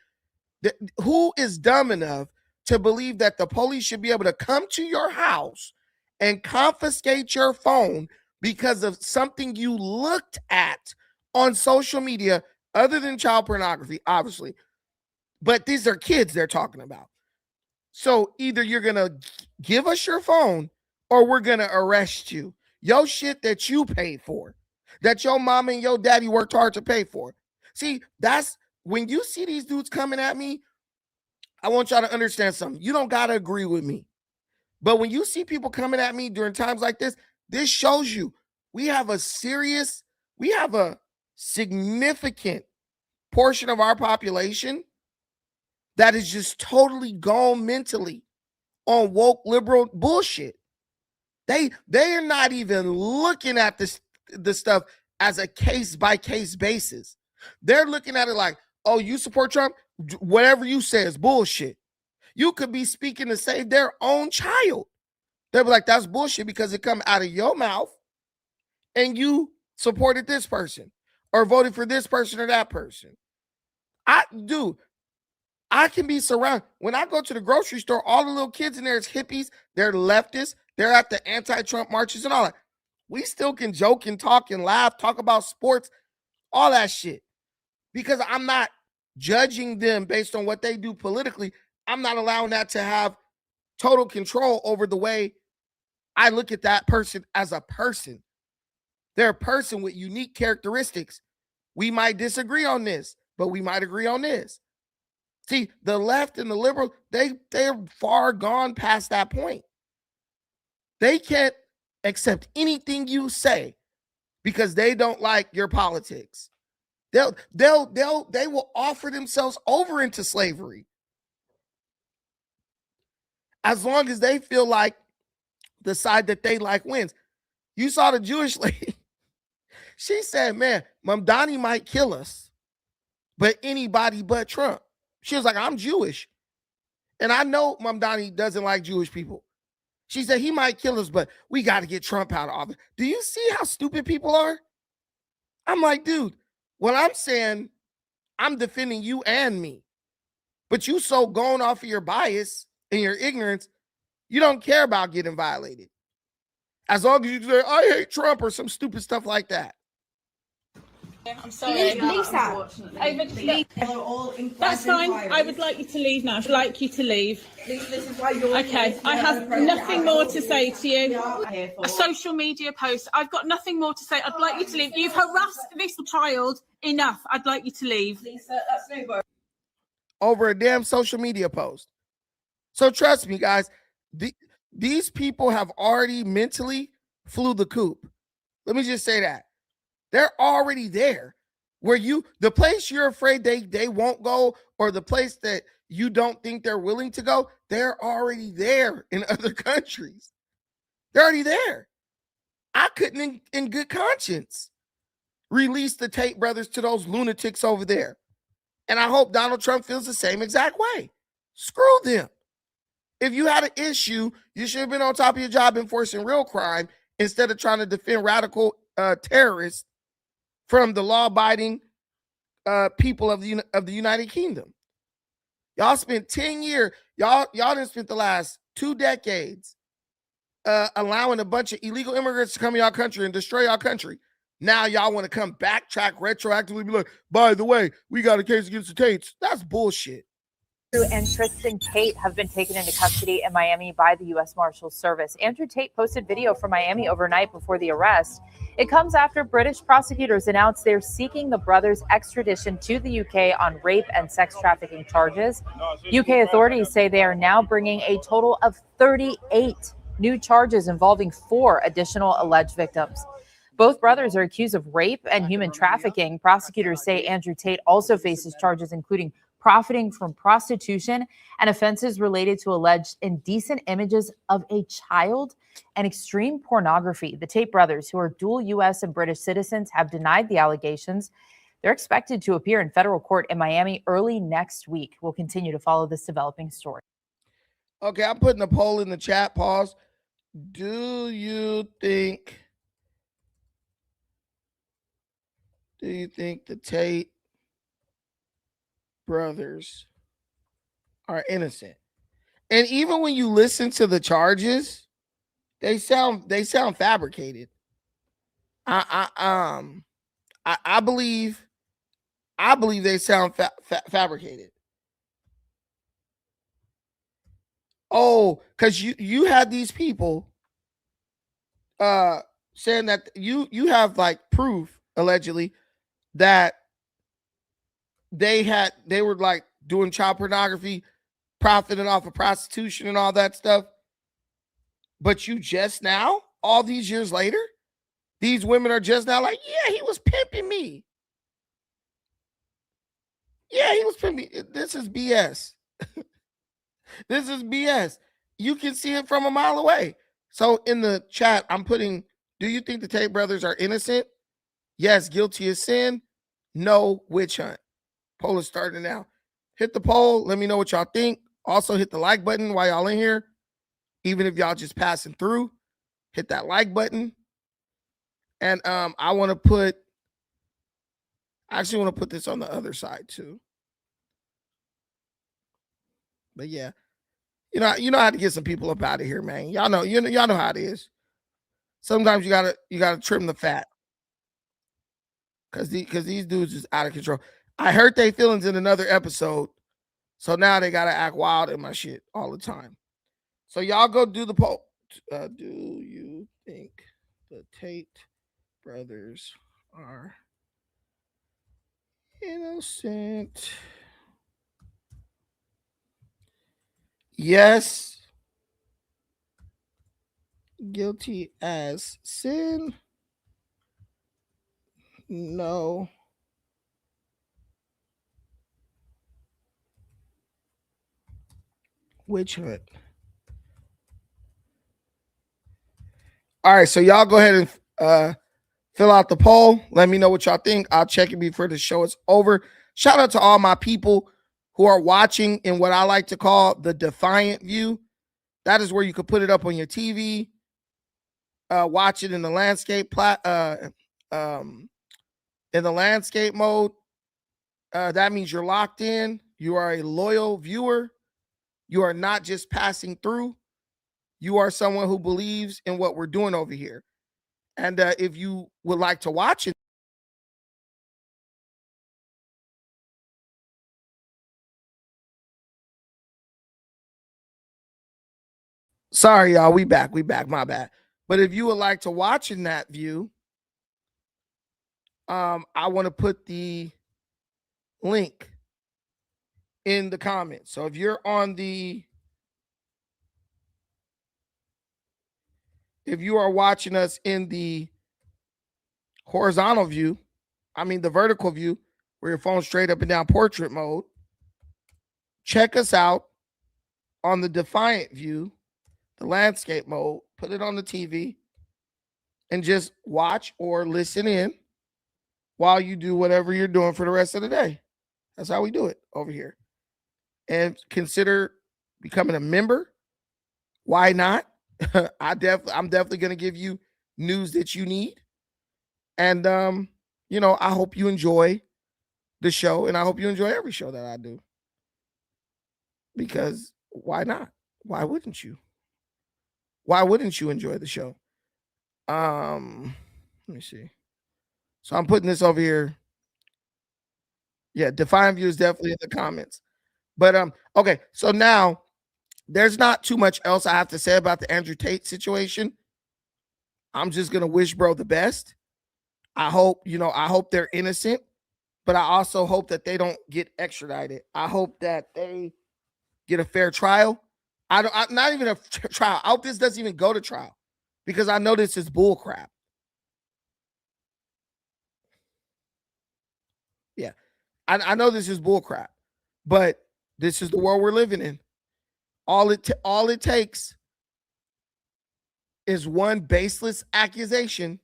Who is dumb enough to believe that the police should be able to come to your house and confiscate your phone because of something you looked at on social media, other than child pornography, obviously? But these are kids they're talking about. So either you're going to give us your phone or we're going to arrest you. Your shit that you paid for, that your mom and your daddy worked hard to pay for. See, that's when you see these dudes coming at me, I want y'all to understand something. You don't got to agree with me. But when you see people coming at me during times like this shows you we have a significant portion of our population that is just totally gone mentally on woke liberal bullshit. They are not even looking at the stuff as a case-by-case basis. They're looking at it like, oh, you support Trump? Whatever you say is bullshit. You could be speaking to save their own child. They'll be like, that's bullshit because it come out of your mouth and you supported this person or voted for this person or that person. I can be surrounded. When I go to the grocery store, all the little kids in there is hippies. They're leftists. They're at the anti-Trump marches and all that. We still can joke and talk and laugh, talk about sports, all that shit. Because I'm not judging them based on what they do politically. I'm not allowing that to have total control over the way I look at that person as a person. They're a person with unique characteristics. We might disagree on this, but we might agree on this. See, the left and the liberal, they're far gone past that point. They can't accept anything you say because they don't like your politics. They will offer themselves over into slavery as long as they feel like the side that they like wins. You saw the Jewish lady. She said, man, Mamdani might kill us, but anybody but Trump. She was like, I'm Jewish. And I know Mamdani doesn't like Jewish people. She said, he might kill us, but we got to get Trump out of office. Do you see how stupid people are? I'm like, dude, when I'm saying I'm defending you and me, but you so gone off of your bias and your ignorance, you don't care about getting violated. As long as you say, I hate Trump or some stupid stuff like that. I'm sorry. Lisa. That's fine. I would like you to leave now. I'd like you to leave. This is why you're okay. I have nothing more to say to you. A social media post. I've got nothing more to say. I'd like you to leave. You've harassed this child enough. I'd like you to leave. Lisa, that's no worry. Over a damn social media post. So trust me, guys, these people have already mentally flew the coop. Let me just say that. They're already there where the place you're afraid they won't go, or the place that you don't think they're willing to go, they're already there in other countries. They're already there. I couldn't in good conscience release the Tate brothers to those lunatics over there. And I hope Donald Trump feels the same exact way. Screw them. If you had an issue, you should have been on top of your job enforcing real crime instead of trying to defend radical terrorists from the law-abiding people of the United Kingdom. Y'all spent 10 years, y'all done spent the last 2 decades allowing a bunch of illegal immigrants to come in y'all country and destroy our country. Now y'all want to come backtrack retroactively, be like, by the way, we got a case against the Tates. That's bullshit. Andrew and Tristan Tate have been taken into custody in Miami by the U.S. Marshals Service. Andrew Tate posted video from Miami overnight before the arrest. It comes after British prosecutors announced they're seeking the brothers' extradition to the UK on rape and sex trafficking charges. UK authorities say they are now bringing a total of 38 new charges involving 4 additional alleged victims. Both brothers are accused of rape and human trafficking. Prosecutors say Andrew Tate also faces charges including profiting from prostitution and offenses related to alleged indecent images of a child and extreme pornography. The Tate brothers, who are dual U.S. and British citizens, have denied the allegations. They're expected to appear in federal court in Miami early next week. We'll continue to follow this developing story. Okay, I'm putting a poll in the chat. Pause. Do you think the Tate brothers are innocent? And even when you listen to the charges, they sound fabricated. I believe they sound fabricated. Oh, because you had these people saying that you have like proof allegedly that they were like doing child pornography, profiting off of prostitution and all that stuff. But you just now, all these years later, these women are just now like, yeah, he was pimping me. Yeah, he was pimping me. This is BS. This is BS. You can see it from a mile away. So in the chat, I'm putting, do you think the Tate brothers are innocent? Yes, guilty as sin. No, witch hunt. Poll is starting now. Hit the poll. Let me know what y'all think. Also hit the like button while y'all in here. Even if y'all just passing through, hit that like button. And I actually want to put this on the other side too. But yeah. You know how to get some people up out of here, man. Y'all know how it is. Sometimes you gotta trim the fat. Cause these dudes is out of control. I hurt their feelings in another episode. So now they gotta act wild in my shit all the time. So y'all go do the poll. Do you think the Tate brothers are innocent? Yes. Guilty as sin. No. Witch hunt. All right, so y'all go ahead and fill out the poll. Let me know what y'all think. I'll check it before the show is over. Shout out to all my people who are watching in what I like to call the Defiant view. That is where you can put it up on your TV, watch it in the landscape mode. That means you're locked in. You are a loyal viewer. You are not just passing through. You are someone who believes in what we're doing over here. And if you would like to watch it, sorry, y'all, we back, my bad. But if you would like to watch in that view, I want to put the link in the comments. So if you're on if you are watching us in the horizontal view, the vertical view, where your phone's straight up and down portrait mode, check us out on the Defiant view, the landscape mode, put it on the TV, and just watch or listen in while you do whatever you're doing for the rest of the day. That's how we do it over here. And consider becoming a member. Why not? I'm definitely going to give you news that you need. And, I hope you enjoy the show, and I hope you enjoy every show that I do. Because why not? Why wouldn't you? Why wouldn't you enjoy the show? Let me see. So I'm putting this over here. Yeah, Defiant View is definitely in the comments. But okay, so now there's not too much else I have to say about the Andrew Tate situation. I'm just gonna wish bro the best. I hope they're innocent, but I also hope that they don't get extradited. I hope that they get a fair trial. Not even a trial. I hope this doesn't even go to trial because I know this is bull crap. Yeah, I know this is bull crap, but this is the world we're living in. All it takes is one baseless accusation,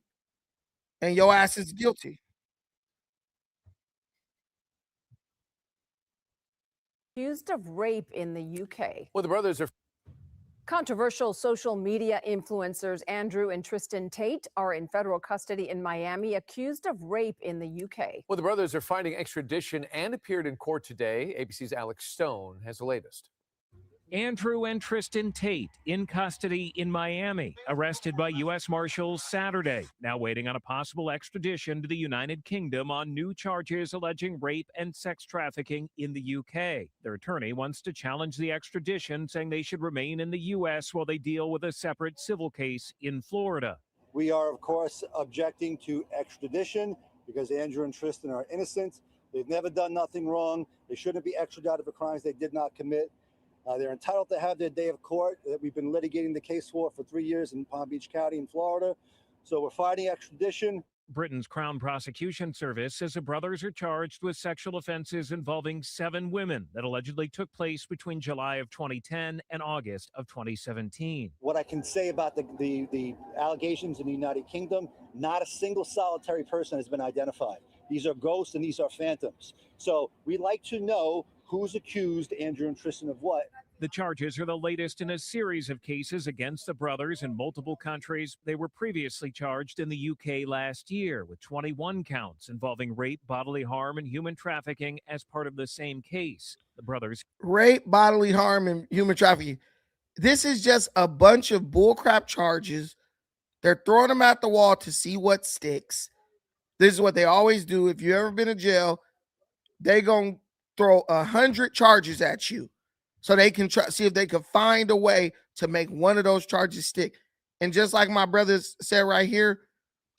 and your ass is guilty. Accused of rape in the UK. Well, the brothers are. Controversial social media influencers Andrew and Tristan Tate are in federal custody in Miami, accused of rape in the UK. Well, the brothers are fighting extradition and appeared in court today. ABC's Alex Stone has the latest. Andrew and Tristan Tate in custody in Miami, arrested by U.S. Marshals Saturday, now waiting on a possible extradition to the United Kingdom on new charges alleging rape and sex trafficking in the U.K. Their attorney wants to challenge the extradition, saying they should remain in the U.S. while they deal with a separate civil case in Florida. We are, of course, objecting to extradition because Andrew and Tristan are innocent. They've never done nothing wrong. They shouldn't be extradited for crimes they did not commit. They're entitled to have their day of court that we've been litigating the case for 3 years in Palm Beach County in Florida. So we're fighting extradition. Britain's Crown Prosecution Service says the brothers are charged with sexual offenses involving 7 women that allegedly took place between July of 2010 and August of 2017. What I can say about the allegations in the United Kingdom, not a single solitary person has been identified. These are ghosts and these are phantoms. So we'd like to know who's accused Andrew and Tristan of what. The charges are the latest in a series of cases against the brothers in multiple countries. They were previously charged in the UK last year with 21 counts involving rape, bodily harm, and human trafficking as part of the same case. The brothers Rape, bodily harm, and human trafficking. This is just a bunch of bullcrap charges. They're throwing them at the wall to see what sticks. This is what they always do. If you've ever been in jail, they gonna throw 100 charges at you so they can see if they can find a way to make one of those charges stick. And just like my brothers said right here,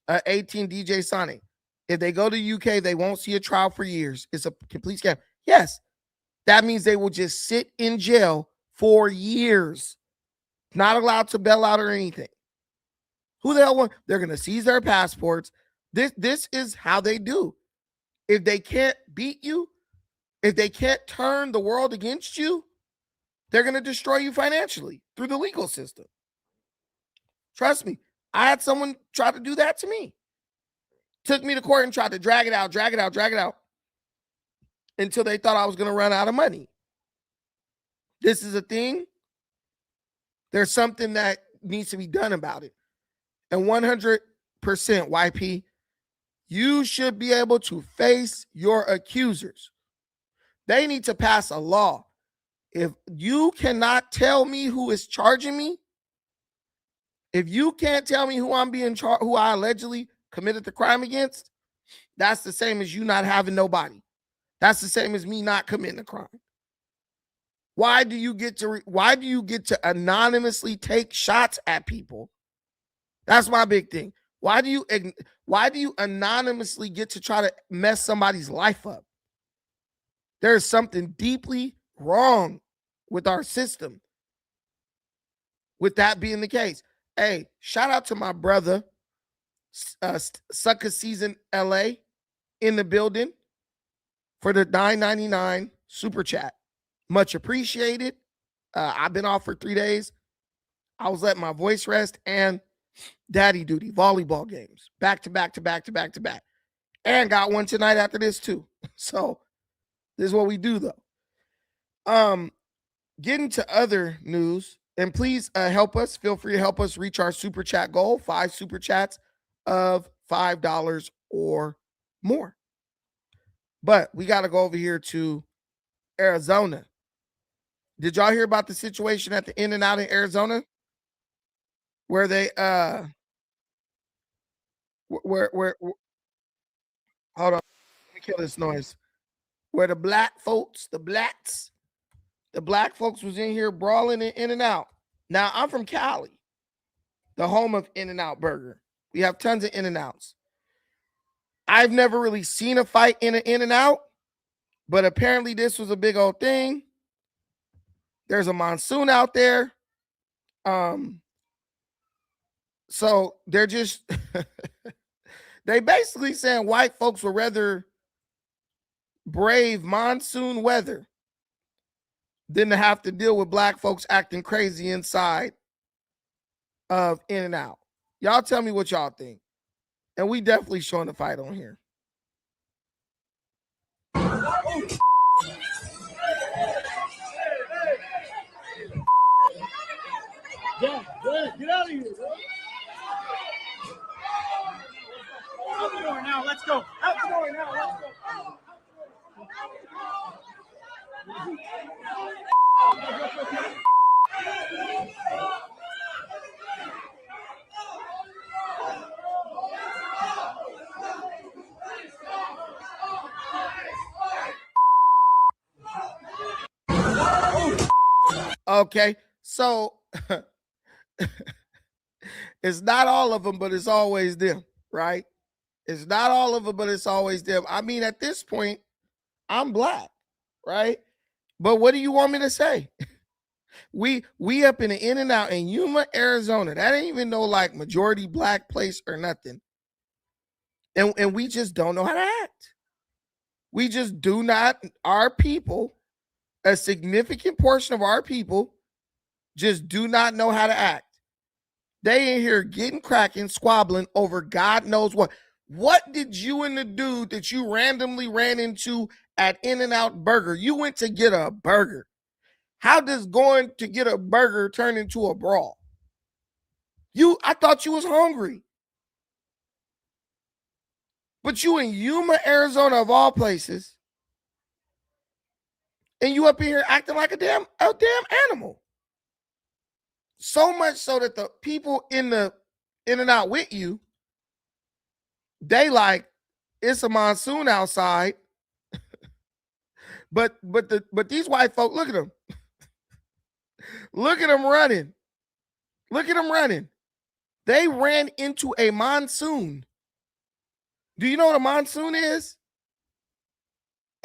18 DJ Sonic, if they go to UK, they won't see a trial for years. It's a complete scam. Yes, that means they will just sit in jail for years, not allowed to bail out or anything. Who the hell want? They're gonna seize their passports. This is how they do. If they can't beat you, if they can't turn the world against you, they're going to destroy you financially through the legal system. Trust me, I had someone try to do that to me. Took me to court and tried to drag it out until they thought I was going to run out of money. This is a thing. There's something that needs to be done about it. And 100% YP, you should be able to face your accusers. They need to pass a law. If you cannot tell me who is charging me, if you can't tell me who I'm being charged, who I allegedly committed the crime against, that's the same as you not having nobody. That's the same as me not committing a crime. Why do you get to anonymously take shots at people? That's my big thing. Why do you anonymously get to try to mess somebody's life up? There's something deeply wrong with our system with that being the case. Hey, shout out to my brother, Sucker Season LA, in the building for the $9.99 super chat. Much appreciated. I've been off for 3 days. I was letting my voice rest and daddy duty, volleyball games, back to back. And got one tonight after this too. So this is what we do though. Getting to other news, and please help us. Feel free to help us reach our super chat goal, 5 super chats of $5 or more. But we got to go over here to Arizona. Did y'all hear about the situation at the In-N-Out in Arizona? Where they where hold on, let me kill this noise. Where the black folks was in here brawling in In-N-Out. Now, I'm from Cali, the home of In-N-Out Burger. We have tons of In-N-Outs. I've never really seen a fight in an In-N-Out, but apparently this was a big old thing. There's a monsoon out there. So they're just they basically saying white folks would rather brave monsoon weather than to have to deal with black folks acting crazy inside of In-N-Out. Y'all tell me what y'all think. And we definitely showing the fight on here. Yeah, get out of here, bro. Out the door now, let's go. Out the door now, let's go. Okay, so it's not all of them, but it's always them, right? It's not all of them, but it's always them. I mean, at this point, I'm black, right? But what do you want me to say? We up in the In-N-Out in Yuma, Arizona. That ain't even no like majority black place or nothing. And we just don't know how to act. We just do not, our people, a significant portion of our people just do not know how to act. They in here getting cracking, squabbling over God knows what. What did you and the dude that you randomly ran into at In-N-Out Burger? You went to get a burger. How does going to get a burger turn into a brawl? I thought you was hungry. But you in Yuma, Arizona, of all places, and you up in here acting like a damn animal. So much so that the people in the In-N-Out with you, they like, it's a monsoon outside. but these white folk, look at them. Look at them running. Look at them running. They ran into a monsoon. Do you know what a monsoon is?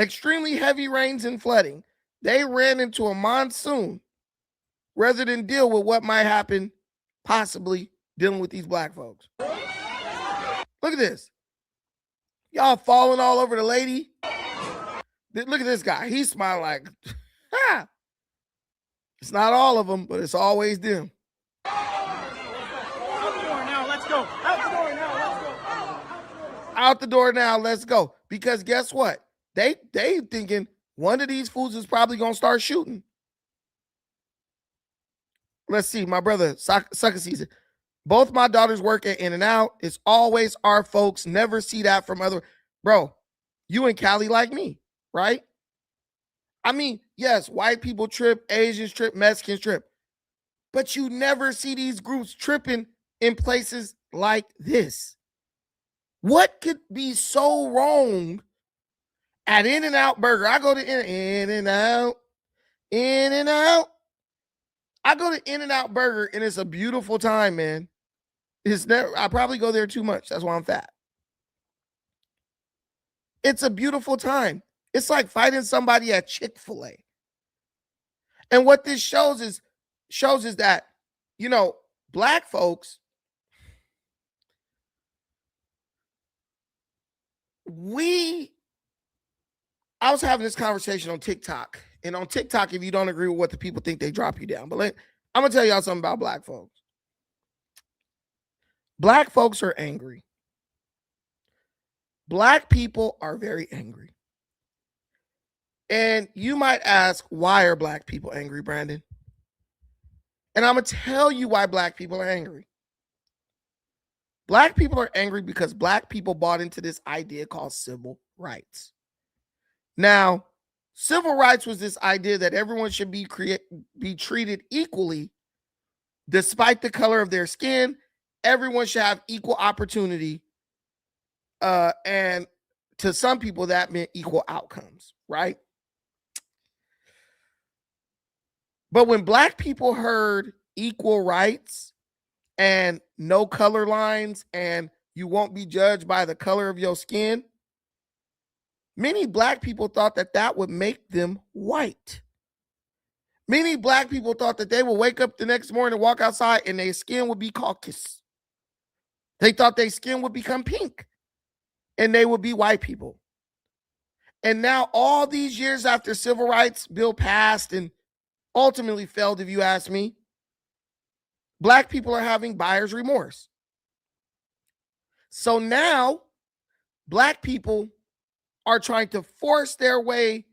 Extremely heavy rains and flooding. They ran into a monsoon rather than deal with what might happen, possibly dealing with these black folks. Look at this. Y'all falling all over the lady. Look at this guy. He's smiling like, ha. It's not all of them, but it's always them. Out the door now, let's go. Out the door now, let's go. Out the door now, let's go. Because guess what? They thinking one of these fools is probably going to start shooting. Let's see, my brother, sucker season. Both my daughters work at In-N-Out. It's always our folks. Never see that from other. Bro, you in Cali like me, right? I mean, yes, white people trip, Asians trip, Mexicans trip. But you never see these groups tripping in places like this. What could be so wrong at In-N-Out Burger? I go to In-N-Out. I go to In-N-Out Burger, and it's a beautiful time, man. I probably go there too much. That's why I'm fat. It's a beautiful time. It's like fighting somebody at Chick-fil-A. And what this shows is that, you know, black folks, I was having this conversation on TikTok. And on TikTok, if you don't agree with what the people think, they drop you down. But I'm going to tell y'all something about black folks. Black folks are angry. Black people are very angry. And you might ask, why are black people angry, Brandon? And I'm going to tell you why black people are angry. Black people are angry because black people bought into this idea called civil rights. Now, civil rights was this idea that everyone should be treated equally despite the color of their skin. Everyone should have equal opportunity. And to some people, that meant equal outcomes, right? But when black people heard equal rights and no color lines and you won't be judged by the color of your skin, many black people thought that would make them white. Many black people thought that they would wake up the next morning and walk outside and their skin would be caucus. They thought their skin would become pink and they would be white people. And now all these years after civil rights bill passed and ultimately failed, if you ask me, black people are having buyer's remorse. So now black people are trying to force their way,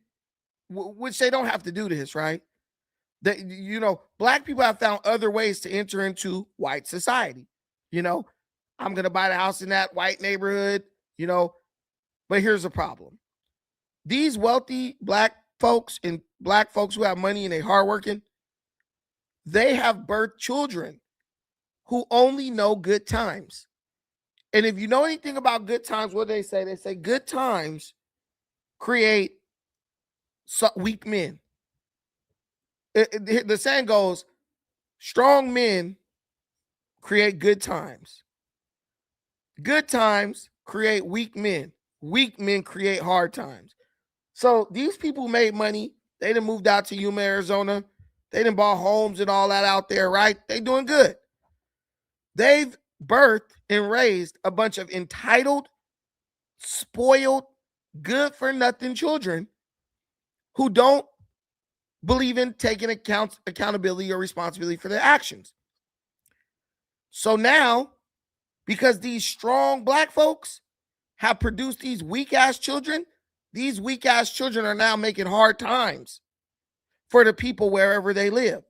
which they don't have to do this, right? That, you know, black people have found other ways to enter into white society. You know, I'm going to buy the house in that white neighborhood, you know, but here's the problem. These wealthy black folks and black folks who have money and they hardworking, they have birthed children who only know good times. And if you know anything about good times, what do they say? They say good times create weak men. The saying goes, strong men create good times. Good times create weak men. Weak men create hard times. So these people made money. They done moved out to Yuma, Arizona. They done bought homes and all that out there, right? They doing good. They've birthed and raised a bunch of entitled, spoiled, good-for-nothing children who don't believe in taking accountability or responsibility for their actions. So now, because these strong black folks have produced these weak-ass children are now making hard times for the people wherever they live.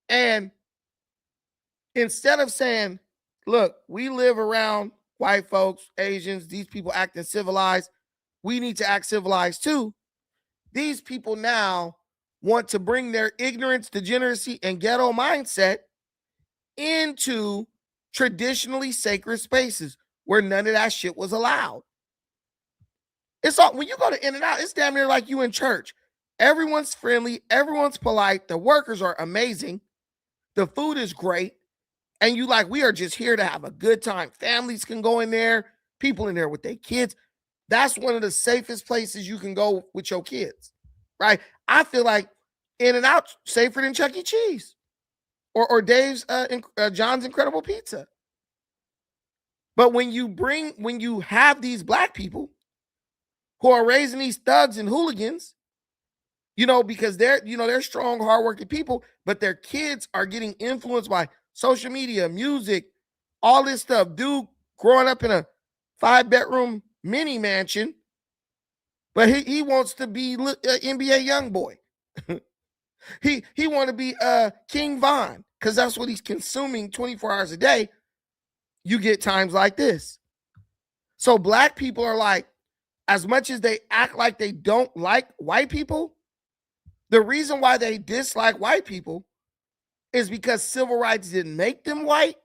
And instead of saying, look, we live around white folks, Asians, these people acting civilized, we need to act civilized too. These people now want to bring their ignorance, degeneracy, and ghetto mindset into traditionally sacred spaces where none of that shit was allowed. It's all, when you go to In-N-Out, it's damn near like you in church. Everyone's friendly, everyone's polite, the workers are amazing, the food is great, and you like, we are just here to have a good time. Families can go in there, people in there with their kids. That's one of the safest places you can go with your kids, right? I feel like In-N-Out safer than Chuck E. Cheese or Dave's John's Incredible Pizza. But when you have these black people who are raising these thugs and hooligans, you know, because they're strong, hardworking people, but their kids are getting influenced by social media, music, all this stuff. Dude growing up in a 5-bedroom mini mansion, but he wants to be an NBA young boy. he want to be King Von because that's what he's consuming 24 hours a day. You get times like this. So black people are like, as much as they act like they don't like white people, the reason why they dislike white people is because civil rights didn't make them white,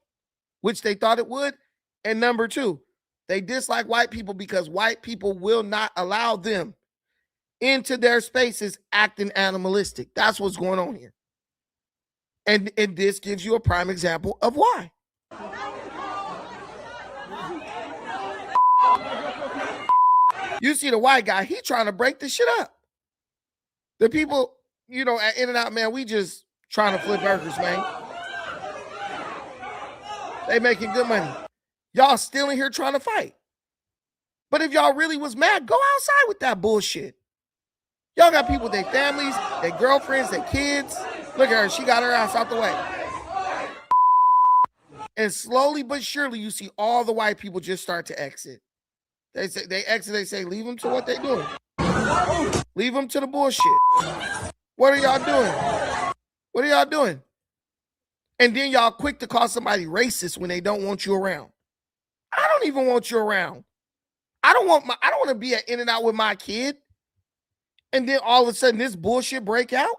which they thought it would. And number two, they dislike white people because white people will not allow them into their spaces acting animalistic. That's what's going on here. And this gives you a prime example of why. You see the white guy, he trying to break this shit up. The people, you know, at In-N-Out, man, we just trying to flip burgers, man. They making good money. Y'all still in here trying to fight. But if y'all really was mad, go outside with that bullshit. Y'all got people with their families, their girlfriends, their kids. Look at her. She got her ass out the way. And slowly but surely, you see all the white people just start to exit. They say, leave them to what they're doing. Leave them to the bullshit. What are y'all doing? What are y'all doing? And then y'all quick to call somebody racist when they don't want you around. I don't even want you around. I don't want to be at In-N-Out with my kid. And then all of a sudden this bullshit break out.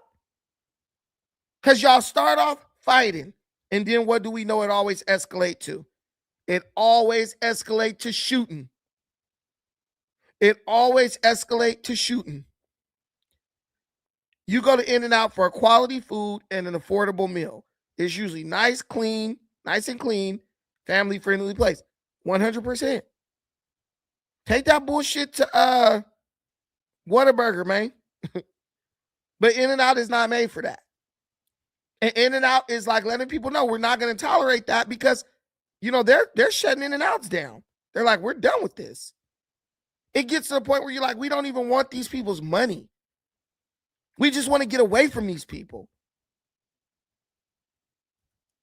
Because y'all start off fighting. And then what do we know it always escalate to? It always escalate to shooting. It always escalate to shooting. You go to In-N-Out for a quality food and an affordable meal. It's usually nice and clean, family-friendly place. 100%. Take that bullshit to Whataburger, man. But In-N-Out is not made for that. And In-N-Out is like letting people know we're not going to tolerate that because, they're shutting In-N-Outs down. They're like, we're done with this. It gets to the point where you're like, we don't even want these people's money. We just want to get away from these people.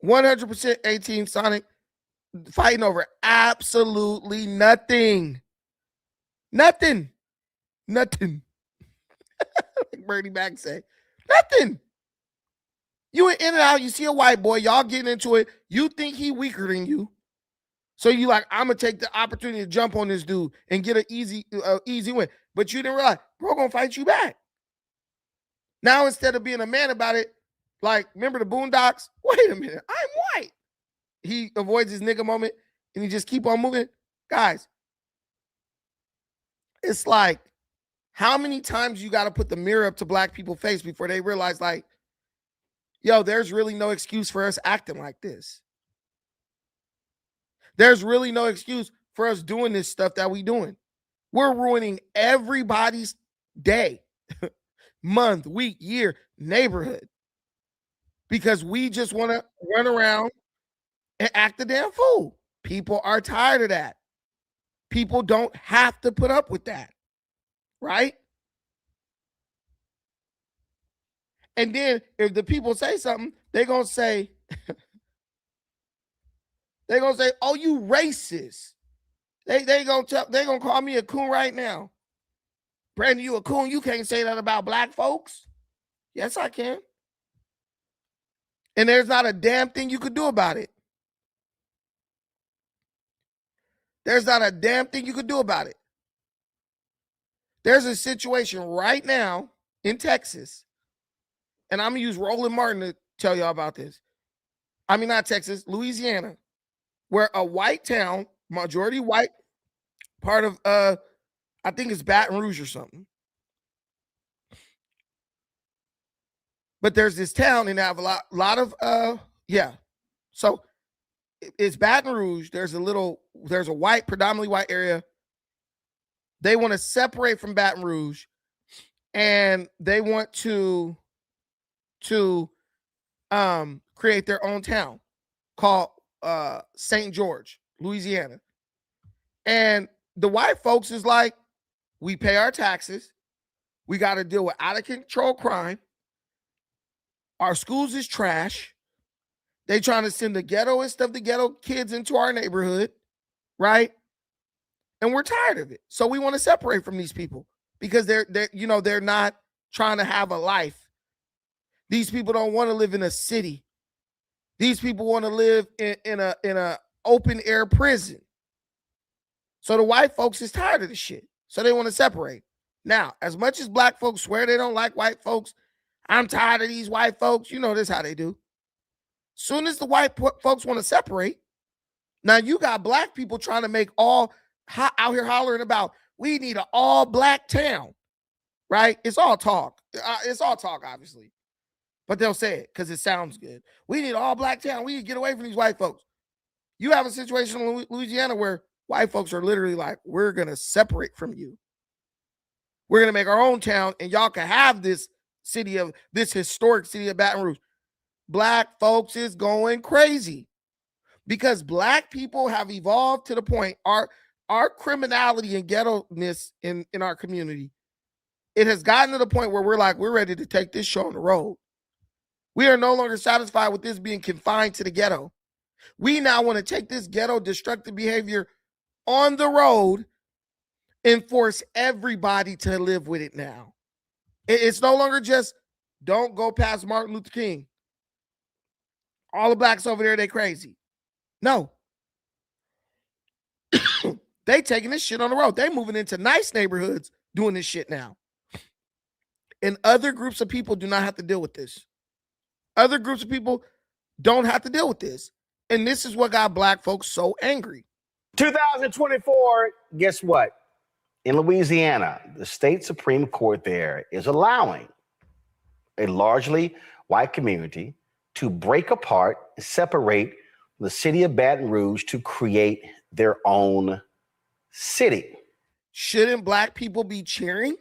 100% 18 Sonic fighting over absolutely nothing. Nothing. Like Bernie Mac say. Nothing. You In-N-Out, you see a white boy, y'all getting into it. You think he weaker than you. So you like, I'm going to take the opportunity to jump on this dude and get an easy win. But you didn't realize, bro going to fight you back. Now, instead of being a man about it, like, remember the Boondocks? Wait a minute, I'm white. He avoids his nigga moment and he just keep on moving. Guys, it's like, how many times you got to put the mirror up to black people's face before they realize, like, yo, there's really no excuse for us acting like this. There's really no excuse for us doing this stuff that we doing. We're ruining everybody's day, month, week, year, neighborhood. Because we just want to run around and act a damn fool. People are tired of that. People don't have to put up with that. Right? And then if the people say something, they're going to say, oh, you racist. They gonna call me a coon right now. Brandon, you a coon. You can't say that about black folks. Yes, I can. And there's not a damn thing you could do about it. There's not a damn thing you could do about it. There's a situation right now in Texas, and I'm going to use Roland Martin to tell y'all about this. I mean, not Texas, Louisiana, where a white town, majority white, part of, I think it's Baton Rouge or something. But there's this town and they have a lot of, So it's Baton Rouge. There's a white, predominantly white area. They want to separate from Baton Rouge and they want to create their own town called St. George, Louisiana. And the white folks is like, we pay our taxes. We got to deal with out of control crime. Our schools is trash. They trying to send the ghettoest of the ghetto kids into our neighborhood, right? And we're tired of it. So we want to separate from these people because they're not trying to have a life. These people don't want to live in a city. These people want to live in a open air prison. So the white folks is tired of the shit. So they want to separate. Now, as much as black folks swear they don't like white folks, I'm tired of these white folks. You know this how they do. Soon as the white folks want to separate, now you got black people trying to make out here hollering about, we need an all black town, right? It's all talk. It's all talk, obviously. But they'll say it because it sounds good. We need an all black town. We need to get away from these white folks. You have a situation in Louisiana where white folks are literally like, we're going to separate from you. We're going to make our own town and y'all can have this historic city of Baton Rouge. Black folks is going crazy because black people have evolved to the point, our criminality and ghetto-ness in our community, it has gotten to the point where we're ready to take this show on the road. We are no longer satisfied with this being confined to the ghetto. We now want to take this ghetto destructive behavior on the road and force everybody to live with it now. It's no longer just don't go past Martin Luther King. All the blacks over there, they crazy. No. They taking this shit on the road. They moving into nice neighborhoods doing this shit now. And other groups of people do not have to deal with this. Other groups of people don't have to deal with this. And this is what got black folks so angry. 2024, guess what? In Louisiana, the state Supreme Court there is allowing a largely white community to break apart, separate the city of Baton Rouge to create their own city. Shouldn't black people be cheering?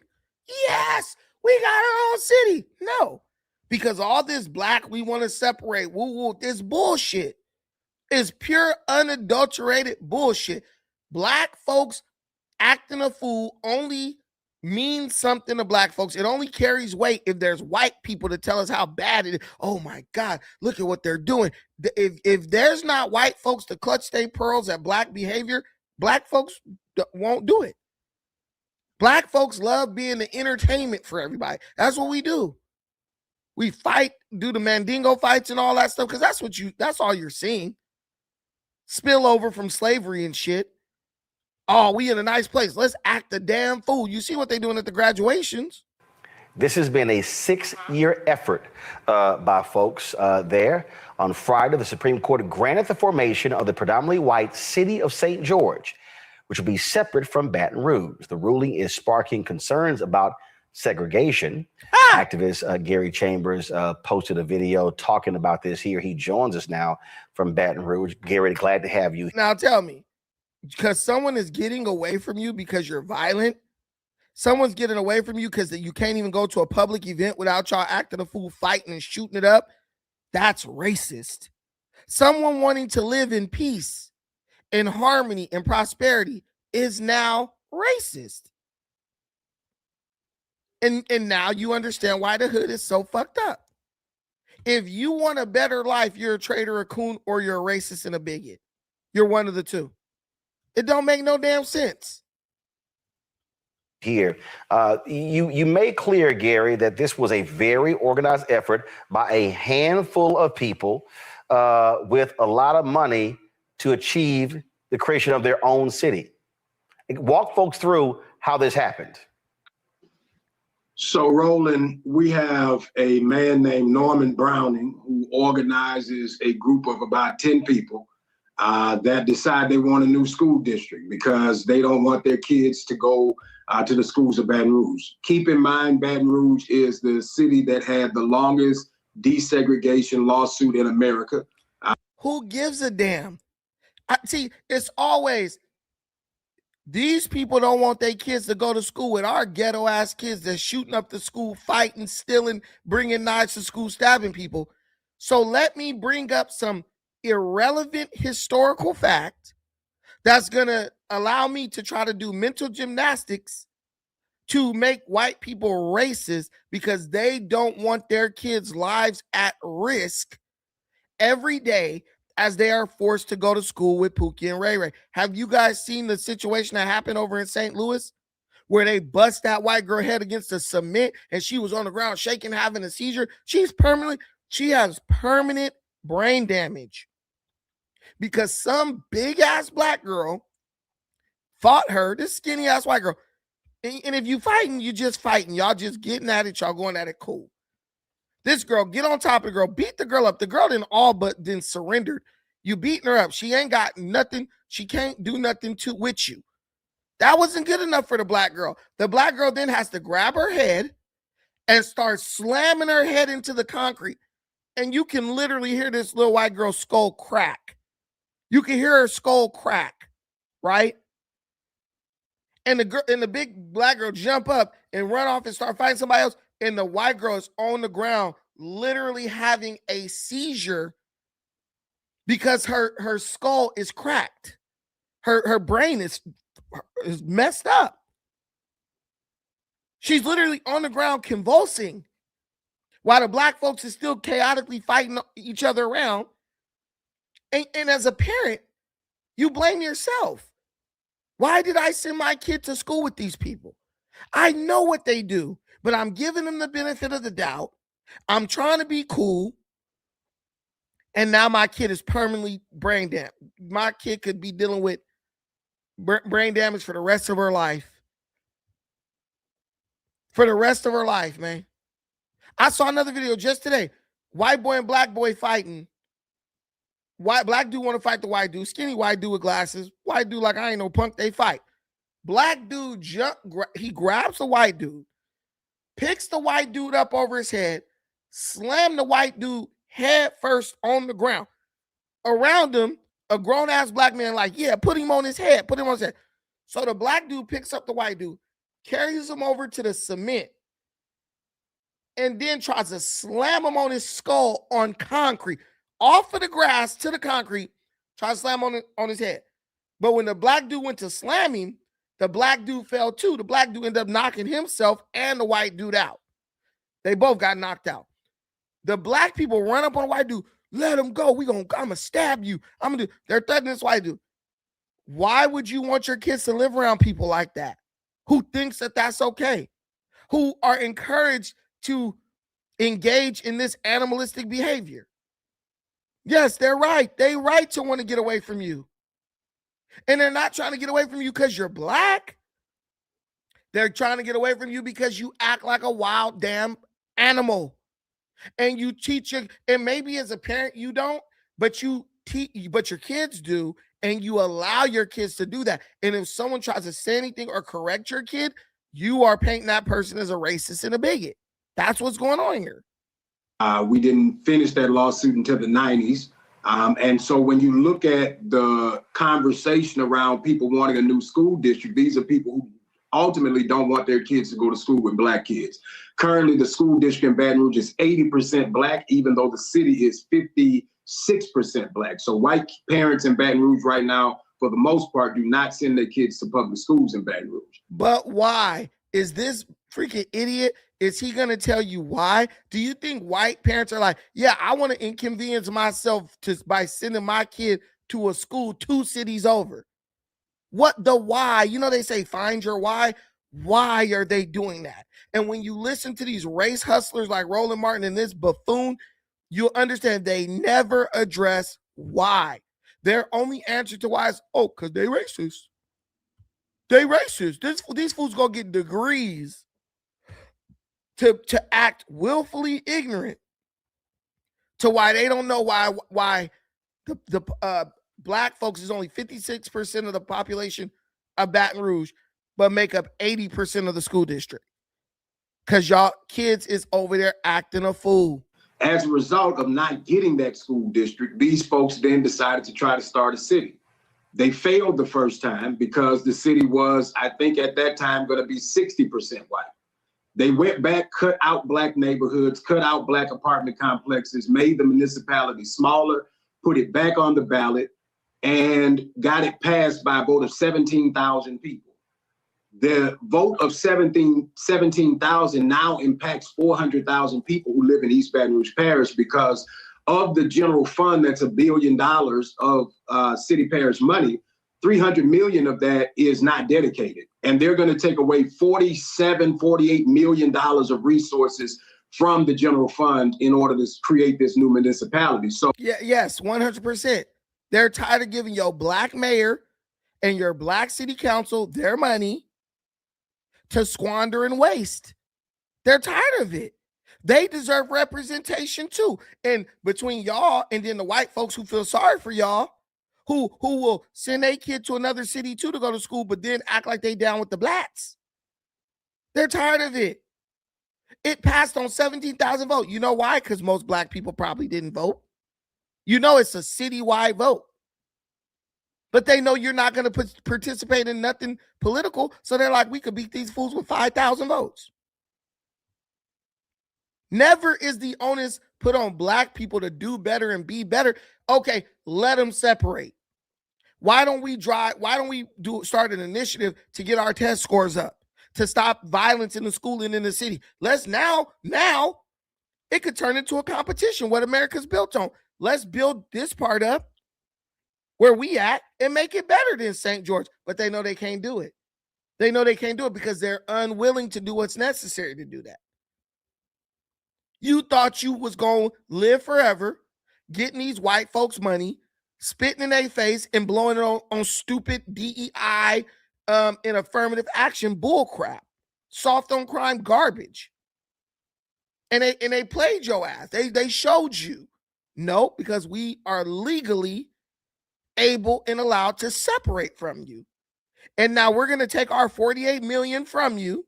Yes, we got our own city. No, Because all this black, we want to separate, woo-woo, this bullshit is pure unadulterated bullshit. Black folks acting a fool only means something to black folks. It only carries weight if there's white people to tell us how bad it is. Oh my God, look at what they're doing. If there's not white folks to clutch their pearls at black behavior, black folks won't do it. Black folks love being the entertainment for everybody. That's what we do. We fight, do the Mandingo fights and all that stuff, because that's all you're seeing. Spill over from slavery and shit. Oh, we in a nice place. Let's act a damn fool. You see what they're doing at the graduations. This has been a 6-year effort by folks there. On Friday, the Supreme Court granted the formation of the predominantly white city of St. George, which will be separate from Baton Rouge. The ruling is sparking concerns about segregation. Activist Gary Chambers posted a video talking about this here. He joins us now from Baton Rouge. Gary, glad to have you. Now tell me, because someone is getting away from you because you're violent, someone's getting away from you because you can't even go to a public event without y'all acting a fool, fighting and shooting it up, that's racist. Someone wanting to live in peace, in harmony, and prosperity is now racist. And now you understand why the hood is so fucked up. If you want a better life, you're a traitor, a coon, or you're a racist and a bigot. You're one of the two. It don't make no damn sense. Here, you made clear, Gary, that this was a very organized effort by a handful of people with a lot of money to achieve the creation of their own city. Walk folks through how this happened. So, Roland, we have a man named Norman Browning who organizes a group of about 10 people that decide they want a new school district because they don't want their kids to go to the schools of Baton Rouge. Keep in mind, Baton Rouge is the city that had the longest desegregation lawsuit in America. Who gives a damn? See, it's always, these people don't want their kids to go to school with our ghetto ass kids that's shooting up the school, fighting, stealing, bringing knives to school, stabbing people. So let me bring up some irrelevant historical fact that's going to allow me to try to do mental gymnastics to make white people racist because they don't want their kids' lives at risk every day as they are forced to go to school with Pookie and Ray Ray. Have you guys seen the situation that happened over in St. Louis where they bust that white girl head against the cement and she was on the ground shaking, having a seizure? She has permanent brain damage because some big ass black girl fought her, this skinny ass white girl. And if you fighting, you just fighting. Y'all just getting at it. Y'all going at it cool. This girl, get on top of the girl, beat the girl up. The girl didn't surrendered. You beating her up. She ain't got nothing. She can't do nothing with you. That wasn't good enough for the black girl. The black girl then has to grab her head and start slamming her head into the concrete. And you can literally hear this little white girl's skull crack. You can hear her skull crack, right? And the big black girl jump up and run off and start fighting somebody else. And the white girl is on the ground, literally having a seizure because her skull is cracked. Her brain is messed up. She's literally on the ground convulsing while the black folks is still chaotically fighting each other around. And as a parent, you blame yourself. Why did I send my kid to school with these people? I know what they do, but I'm giving them the benefit of the doubt. I'm trying to be cool. And now my kid is permanently brain damaged. My kid could be dealing with brain damage for the rest of her life. For the rest of her life, man. I saw another video just today. White boy and black boy fighting. Black dude want to fight the white dude. Skinny white dude with glasses. White dude like, I ain't no punk. They fight. Black dude he grabs the white dude, picks the white dude up over his head, slam the white dude head first on the ground. Around him, a grown-ass black man like, yeah, put him on his head. Put him on his head. So the black dude picks up the white dude, carries him over to the cement, and then tries to slam him on his skull on concrete, off of the grass to the concrete, tries to slam on his head. But when the black dude went to slam him, the black dude fell too. The black dude ended up knocking himself and the white dude out. They both got knocked out. The black people run up on the white dude, let him go. I'm gonna stab you. They're threatening this white dude. Why would you want your kids to live around people like that? Who thinks that that's okay? Who are encouraged to engage in this animalistic behavior? Yes, they're right. They're right to want to get away from you. And they're not trying to get away from you because you're black. They're trying to get away from you because you act like a wild damn animal. And you teach your, and maybe as a parent you don't, but your kids do, and you allow your kids to do that. And if someone tries to say anything or correct your kid, you are painting that person as a racist and a bigot. That's what's going on here. We didn't finish that lawsuit until the 90s. And so when you look at the conversation around people wanting a new school district, these are people who ultimately don't want their kids to go to school with black kids. Currently, the school district in Baton Rouge is 80% black, even though the city is 56% black. So white parents in Baton Rouge right now, for the most part, do not send their kids to public schools in Baton Rouge. But why? Is this freaking idiot? Is he going to tell you why? Do you think white parents are like, yeah, I want to inconvenience myself by sending my kid to a school 2 cities over? What the why? You know, they say find your why. Why are they doing that? And when you listen to these race hustlers like Roland Martin and this buffoon, you'll understand they never address why. Their only answer to why is, oh, because they racist. They racist. These fools gonna get degrees to act willfully ignorant to why they don't know why the black folks is only 56% of the population of Baton Rouge, but make up 80% of the school district. Because y'all kids is over there acting a fool. As a result of not getting that school district, these folks then decided to try to start a city. They failed the first time because the city was, I think at that time, going to be 60% white. They went back, cut out black neighborhoods, cut out black apartment complexes, made the municipality smaller, put it back on the ballot, and got it passed by a vote of 17,000 people. The vote of 17,000 now impacts 400,000 people who live in East Baton Rouge Parish because of the general fund that's $1 billion of city parish money. 300 million of that is not dedicated. And they're going to take away $48 million of resources from the general fund in order to create this new municipality. So yes, 100%. They're tired of giving your black mayor and your black city council their money to squander and waste. They're tired of it. They deserve representation too. And between y'all and then the white folks who feel sorry for y'all, who will send a kid to another city too to go to school, but then act like they down with the blacks. They're tired of it. It passed on 17,000 votes. You know why? Because most black people probably didn't vote. You know it's a citywide vote. But they know you're not going to participate in nothing political, so they're like, we could beat these fools with 5,000 votes. Never is the onus put on black people to do better and be better. Okay, let them separate. Why don't we start an initiative to get our test scores up, to stop violence in the school and in the city? Let's now it could turn into a competition, what America's built on. Let's build this part up where we at and make it better than St. George. But they know they can't do it. They know they can't do it because they're unwilling to do what's necessary to do that. You thought you was going to live forever, getting these white folks money, spitting in their face and blowing it on stupid DEI and affirmative action bullcrap, soft on crime garbage. And they played your ass. They showed you. No, because we are legally able and allowed to separate from you. And now we're going to take our 48 million from you,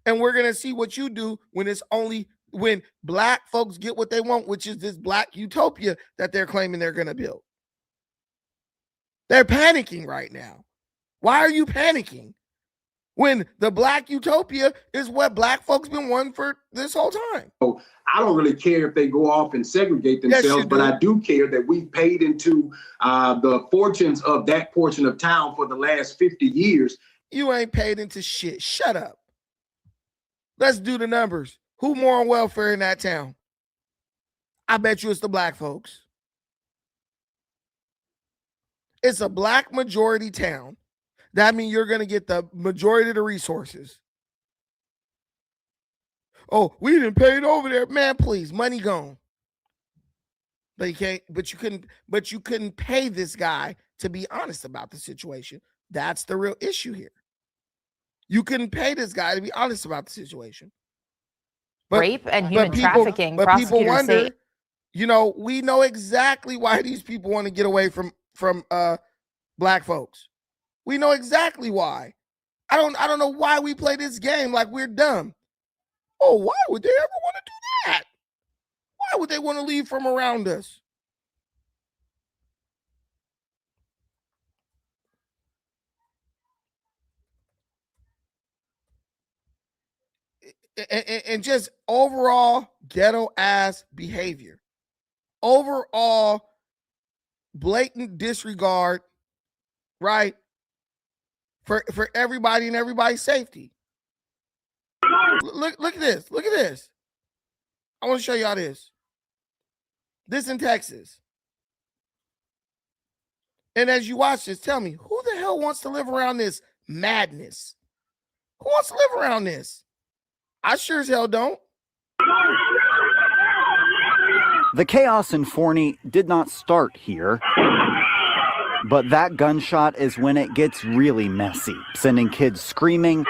and we're going to see what you do when black folks get what they want, which is this black utopia that they're claiming they're going to build. They're panicking right now. Why are you panicking? when the black utopia is what black folks been wanting for this whole time. So I don't really care if they go off and segregate themselves, but I do care that we paid into the fortunes of that portion of town for the last 50 years. You ain't paid into shit. Shut up. Let's do the numbers. Who more on welfare in that town? I bet you it's the black folks. It's a black majority town. That means you're going to get the majority of the resources. Oh, we didn't pay it over there. Man, please, money gone. But you couldn't pay this guy to be honest about the situation. That's the real issue here. You couldn't pay this guy to be honest about the situation. Rape and human trafficking. But people wonder, say, we know exactly why these people want to get away from black folks. We know exactly why. I don't know why we play this game like we're dumb. Oh, why would they ever want to do that? Why would they want to leave from around us? And just overall ghetto ass behavior. Overall blatant disregard, right? For everybody and everybody's safety. Look at this. Look at this. I want to show y'all this. This in Texas. And as you watch this, tell me, who the hell wants to live around this madness? Who wants to live around this? I sure as hell don't. The chaos in Forney did not start here. But that gunshot is when it gets really messy, sending kids screaming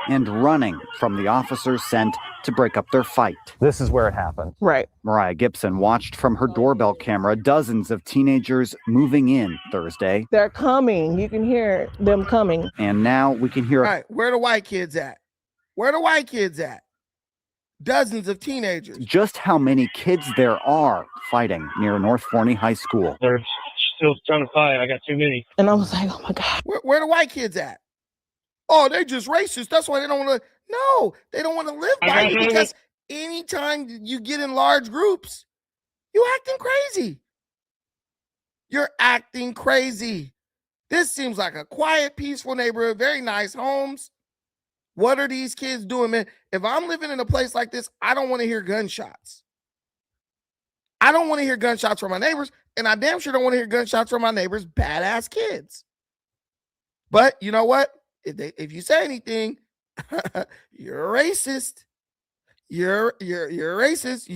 and running from the officers sent to break up their fight. This is where it happened. Right. Mariah Gibson watched from her doorbell camera dozens of teenagers moving in Thursday. They're coming. You can hear them coming. And now we can hear... All right, where the white kids at? Where the white kids at? Dozens of teenagers. Just how many kids there are fighting near North Forney High School. They're still trying to fight. I got too many. And I was like, oh my God. Where the white kids at? Oh, they just racist. That's why they don't want to. No, they don't want to live by you, because anytime you get in large groups, you acting crazy. You're acting crazy. This seems like a quiet, peaceful neighborhood, very nice homes. What are these kids doing, man? If I'm living in a place like this, I don't want to hear gunshots. I don't want to hear gunshots from my neighbors, and I damn sure don't want to hear gunshots from my neighbors' badass kids. But you know what? If you say anything, you're a racist. You're racist.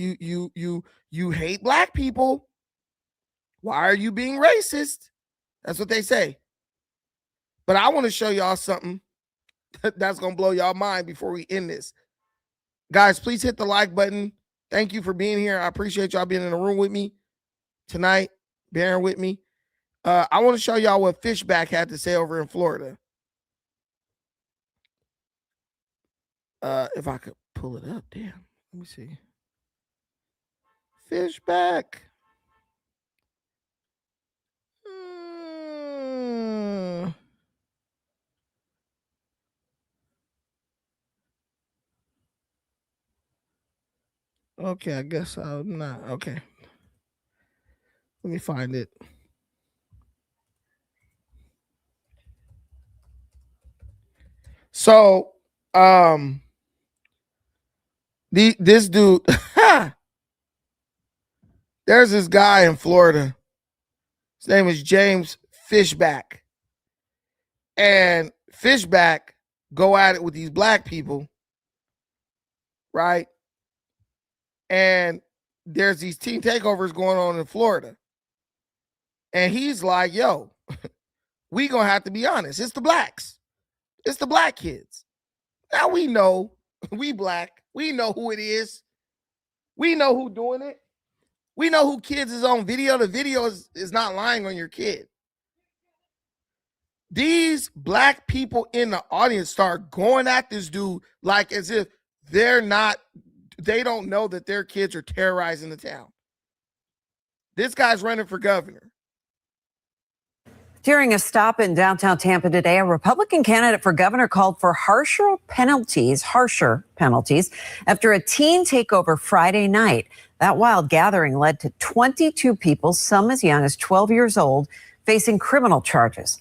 You hate black people. Why are you being racist? That's what they say. But I want to show y'all something that's going to blow y'all mind before we end this. Guys, please hit the like button. Thank you for being here. I appreciate y'all being in the room with me tonight, bearing with me. I want to show y'all what Fishback had to say over in Florida. If I could pull it up, damn. Let me see. Fishback. Okay, I guess I'm not. Okay. Let me find it. So, this dude, there's this guy in Florida. His name is James Fishback. And Fishback go at it with these black people, right? And there's these teen takeovers going on in Florida. And he's like, yo, we gonna have to be honest. It's the blacks. It's the black kids. Now we know, we black. We know who it is. We know who doing it. We know who kids is on video. The video is not lying on your kid. These black people in the audience start going at this dude like as if they don't know that their kids are terrorizing the town. This guy's running for governor. During a stop in downtown Tampa today, a Republican candidate for governor called for harsher penalties after a teen takeover Friday night. That wild gathering led to 22 people, some as young as 12 years old, facing criminal charges.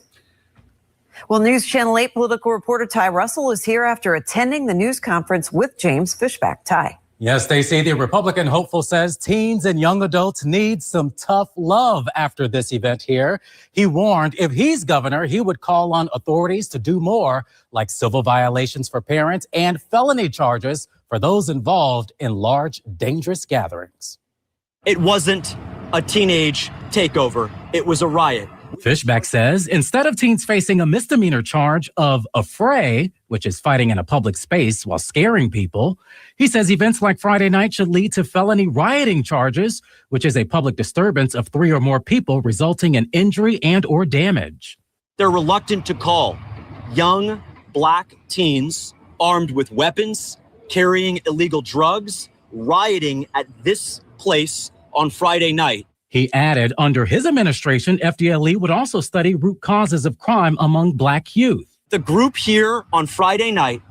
Well, News Channel 8 political reporter Ty Russell is here after attending the news conference with James Fishback. Ty. Yes, Stacey, the Republican hopeful says teens and young adults need some tough love after this event here. He warned if he's governor, he would call on authorities to do more, like civil violations for parents and felony charges for those involved in large, dangerous gatherings. It wasn't a teenage takeover. It was a riot. Fishback says instead of teens facing a misdemeanor charge of affray, which is fighting in a public space while scaring people, he says events like Friday night should lead to felony rioting charges, which is a public disturbance of 3 or more people resulting in injury and or damage. They're reluctant to call young black teens armed with weapons, carrying illegal drugs, rioting at this place on Friday night. He added under his administration, FDLE would also study root causes of crime among black youth. The group here on Friday night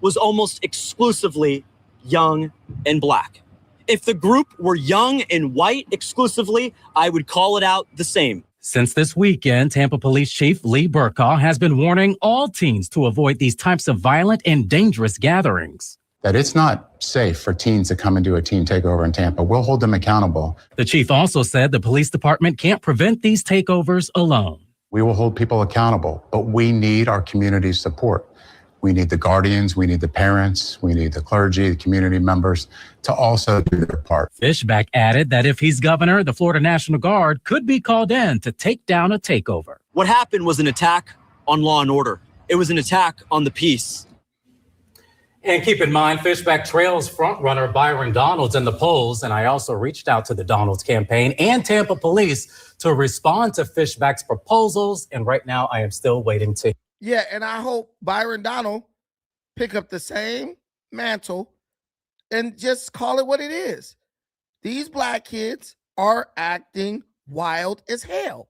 was almost exclusively young and black. If the group were young and white exclusively, I would call it out the same. Since this weekend, Tampa Police Chief Lee Burkaw has been warning all teens to avoid these types of violent and dangerous gatherings. That it's not safe for teens to come and do a teen takeover in Tampa. We'll hold them accountable. The chief also said the police department can't prevent these takeovers alone. We will hold people accountable, but we need our community's support. We need the guardians, we need the parents, we need the clergy, the community members to also do their part. Fishback added that if he's governor, the Florida National Guard could be called in to take down a takeover. What happened was an attack on law and order. It was an attack on the peace. And keep in mind, Fishback trails frontrunner Byron Donalds in the polls. And I also reached out to the Donalds campaign and Tampa police to respond to Fishback's proposals. And right now I am still waiting to. Yeah, and I hope Byron Donald pick up the same mantle and just call it what it is. These black kids are acting wild as hell.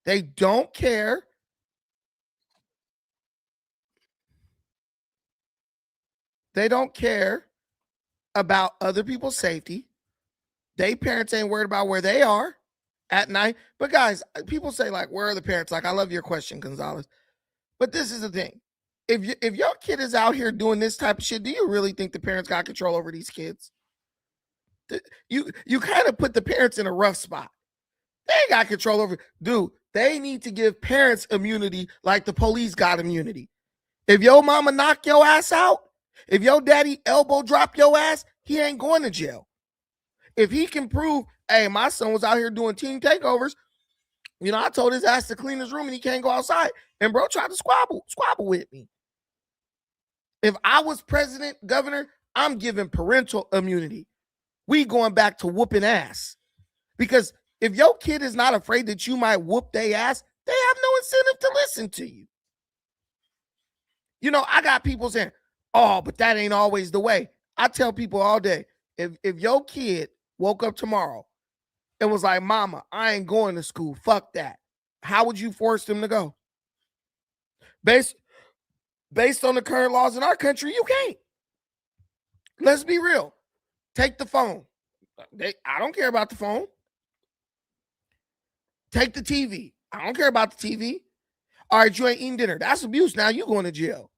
They don't care. They don't care about other people's safety. They parents ain't worried about where they are at night. But guys, people say like, where are the parents? Like, I love your question, Gonzalez. But this is the thing. If your kid is out here doing this type of shit, do you really think the parents got control over these kids? You kind of put the parents in a rough spot. They ain't got control over. Dude, they need to give parents immunity like the police got immunity. If your mama knock your ass out, if your daddy elbow drop your ass, he ain't going to jail. If he can prove, hey, my son was out here doing teen takeovers, you know, I told his ass to clean his room and he can't go outside. And bro tried to squabble with me. If I was president, governor, I'm giving parental immunity. We going back to whooping ass. Because if your kid is not afraid that you might whoop their ass, they have no incentive to listen to you. You know, I got people saying, oh, but that ain't always the way. I tell people all day, if your kid woke up tomorrow and was like, mama, I ain't going to school, fuck that. How would you force them to go? Based on the current laws in our country, you can't. Let's be real. Take the phone. I don't care about the phone. Take the TV. I don't care about the TV. All right, you ain't eating dinner. That's abuse. Now you going to jail.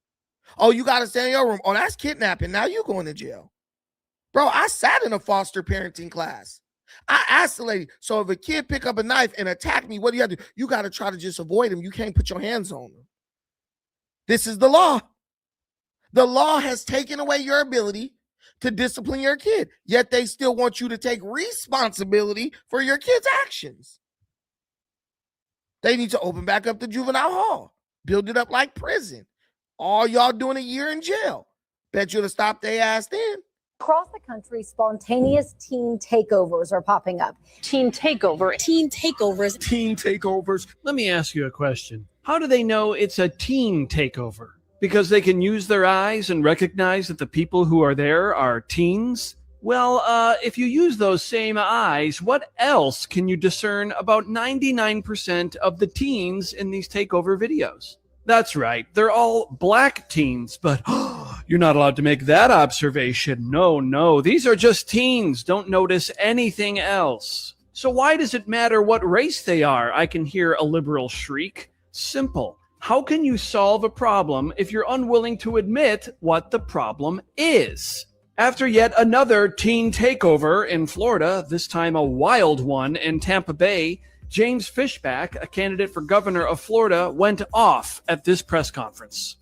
Oh, you got to stay in your room. Oh, that's kidnapping. Now you going to jail. Bro, I sat in a foster parenting class. I asked the lady, so if a kid pick up a knife and attack me, what do you have to do? You got to try to just avoid him. You can't put your hands on him. This is the law. The law has taken away your ability to discipline your kid, yet they still want you to take responsibility for your kid's actions. They need to open back up the juvenile hall, build it up like prison. All y'all doing a year in jail. Bet you'll have stopped their ass then. Across the country, spontaneous teen takeovers are popping up. Teen takeover. Teen takeovers. Teen takeovers. Let me ask you a question. How do they know it's a teen takeover? Because they can use their eyes and recognize that the people who are there are teens? Well, if you use those same eyes, what else can you discern about 99% of the teens in these takeover videos? That's right, they're all black teens, but you're not allowed to make that observation. No, these are just teens. Don't notice anything else. So why does it matter what race they are? I can hear a liberal shriek. Simple. How can you solve a problem if you're unwilling to admit what the problem is? After yet another teen takeover in Florida, this time a wild one in Tampa Bay, James Fishback, a candidate for governor of Florida, went off at this press conference.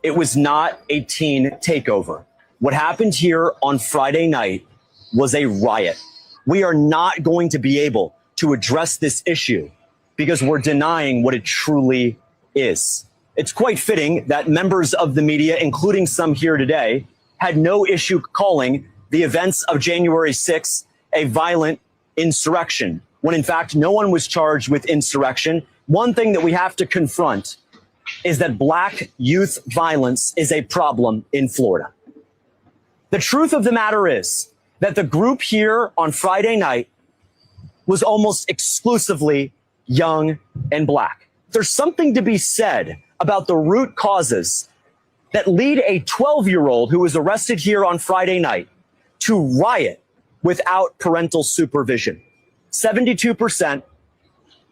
It was not a teen takeover. What happened here on Friday night was a riot. We are not going to be able to address this issue because we're denying what it truly is. It's quite fitting that members of the media, including some here today, had no issue calling the events of January 6th a violent insurrection, when in fact no one was charged with insurrection. One thing that we have to confront is that black youth violence is a problem in Florida. The truth of the matter is that the group here on Friday night was almost exclusively young and black. There's something to be said about the root causes that lead a 12-year-old who was arrested here on Friday night to riot without parental supervision. 72%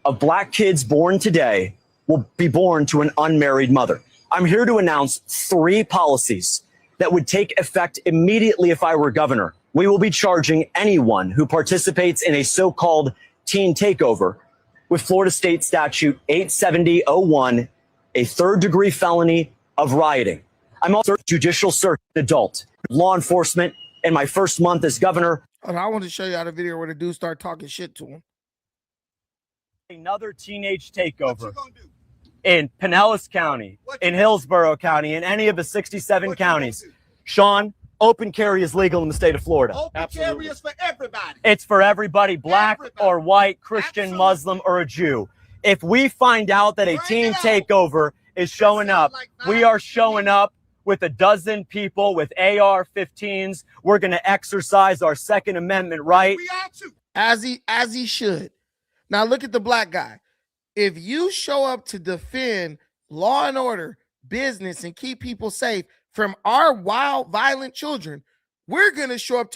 of black kids born today will be born to an unmarried mother. I'm here to announce 3 policies that would take effect immediately if I were governor. We will be charging anyone who participates in a so-called teen takeover with Florida State Statute 870-01, a third-degree felony of rioting. I'm also a judicial search adult, law enforcement, in my first month as governor. I want to show you how the video where the dude start talking shit to him. Another teenage takeover in Pinellas County, in Hillsborough County, in any of the 67 counties. Sean, open carry is legal in the state of Florida. Open carry is for everybody. It's for everybody, black or white, Christian, Muslim, or a Jew. If we find out that a teen takeover is showing up, we are showing up with a dozen people with AR-15s. We're going to exercise our Second Amendment right. We are too. As he should. Now look at the black guy. If you show up to defend law and order, business, and keep people safe from our wild, violent children, we're going to show up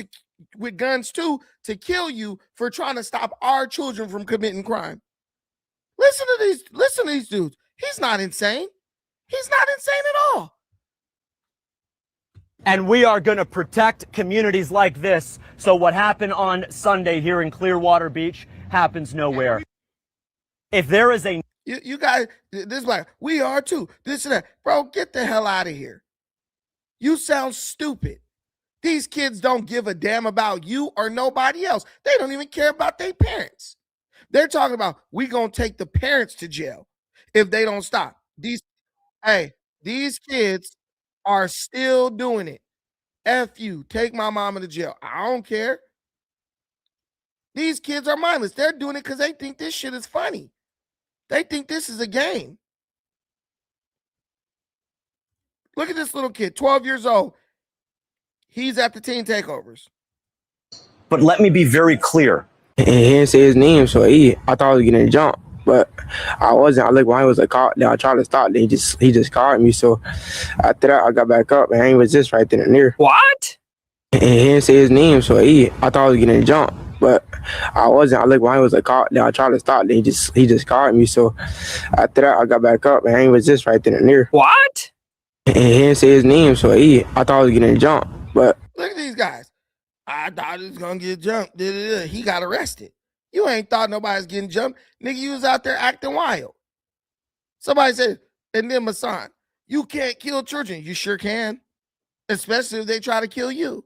with guns too to kill you for trying to stop our children from committing crime. Listen to these dudes. He's not insane. He's not insane at all. And we are going to protect communities like this. So what happened on Sunday here in Clearwater Beach happens nowhere. If there is a... You guys, this black, we are too. This and that. Bro, get the hell out of here. You sound stupid. These kids don't give a damn about you or nobody else. They don't even care about their parents. They're talking about we going to take the parents to jail if they don't stop. These kids are still doing it. F you, take my mama to jail. I don't care. These kids are mindless. They're doing it because they think this shit is funny. They think this is a game. Look at this little kid, 12 years old. He's at the teen takeovers. But let me be very clear. And he didn't say his name, so I thought I was getting jumped. But I wasn't. I looked behind, was a car. Then I tried to stop. Then he just caught me. So after that, I got back up and I ain't resist right then and there. What? And he didn't say his name, so I thought I was getting jumped. But I wasn't. I looked behind, was a car. Then I tried to stop. Then he just caught me. So after that, I got back up and I ain't resist right then and there. What? And he didn't say his name, so I thought I was getting jumped. But look at these guys. I thought he was gonna get jumped. He got arrested. You ain't thought nobody's getting jumped. Nigga, you was out there acting wild. Somebody said, and then Masan, you can't kill children. You sure can. Especially if they try to kill you.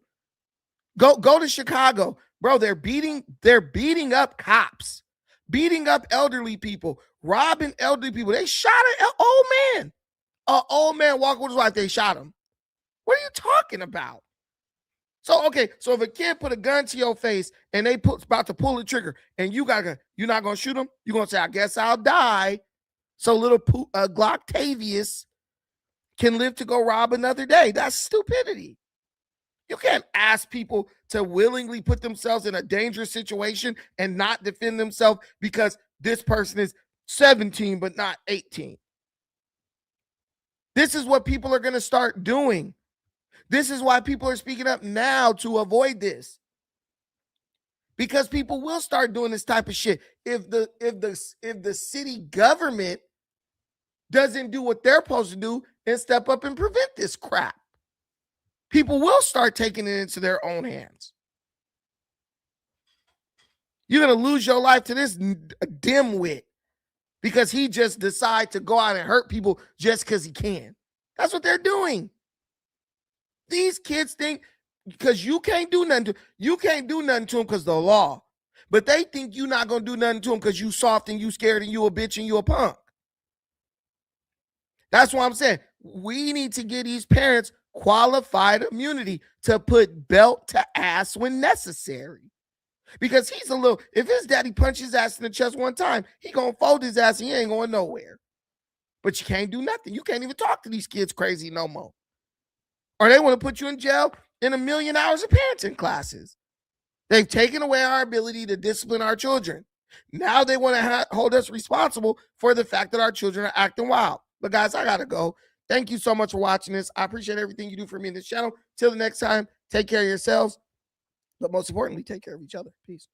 Go to Chicago. Bro, they're beating up cops, beating up elderly people, robbing elderly people. They shot an old man. An old man walking with his wife, they shot him. What are you talking about? So, okay, so if a kid put a gun to your face and they about to pull the trigger and you're not going to shoot him? You're going to say, I guess I'll die. So little Glocktavius can live to go rob another day. That's stupidity. You can't ask people to willingly put themselves in a dangerous situation and not defend themselves because this person is 17 but not 18. This is what people are going to start doing. This is why people are speaking up now to avoid this. Because people will start doing this type of shit. If the city government doesn't do what they're supposed to do and step up and prevent this crap, people will start taking it into their own hands. You're going to lose your life to this dimwit because he just decides to go out and hurt people just because he can. That's what they're doing. These kids think because you can't do nothing to them because of the law. But they think you're not going to do nothing to them because you soft and you scared and you a bitch and you a punk. That's what I'm saying. We need to give these parents qualified immunity to put belt to ass when necessary. Because he's a little, if his daddy punches his ass in the chest one time, he going to fold his ass and he ain't going nowhere. But you can't do nothing. You can't even talk to these kids crazy no more. Or they want to put you in jail in 1 million hours of parenting classes. They've taken away our ability to discipline our children. Now they want to hold us responsible for the fact that our children are acting wild. But guys, I got to go. Thank you so much for watching this. I appreciate everything you do for me in this channel. Till the next time, take care of yourselves. But most importantly, take care of each other. Peace.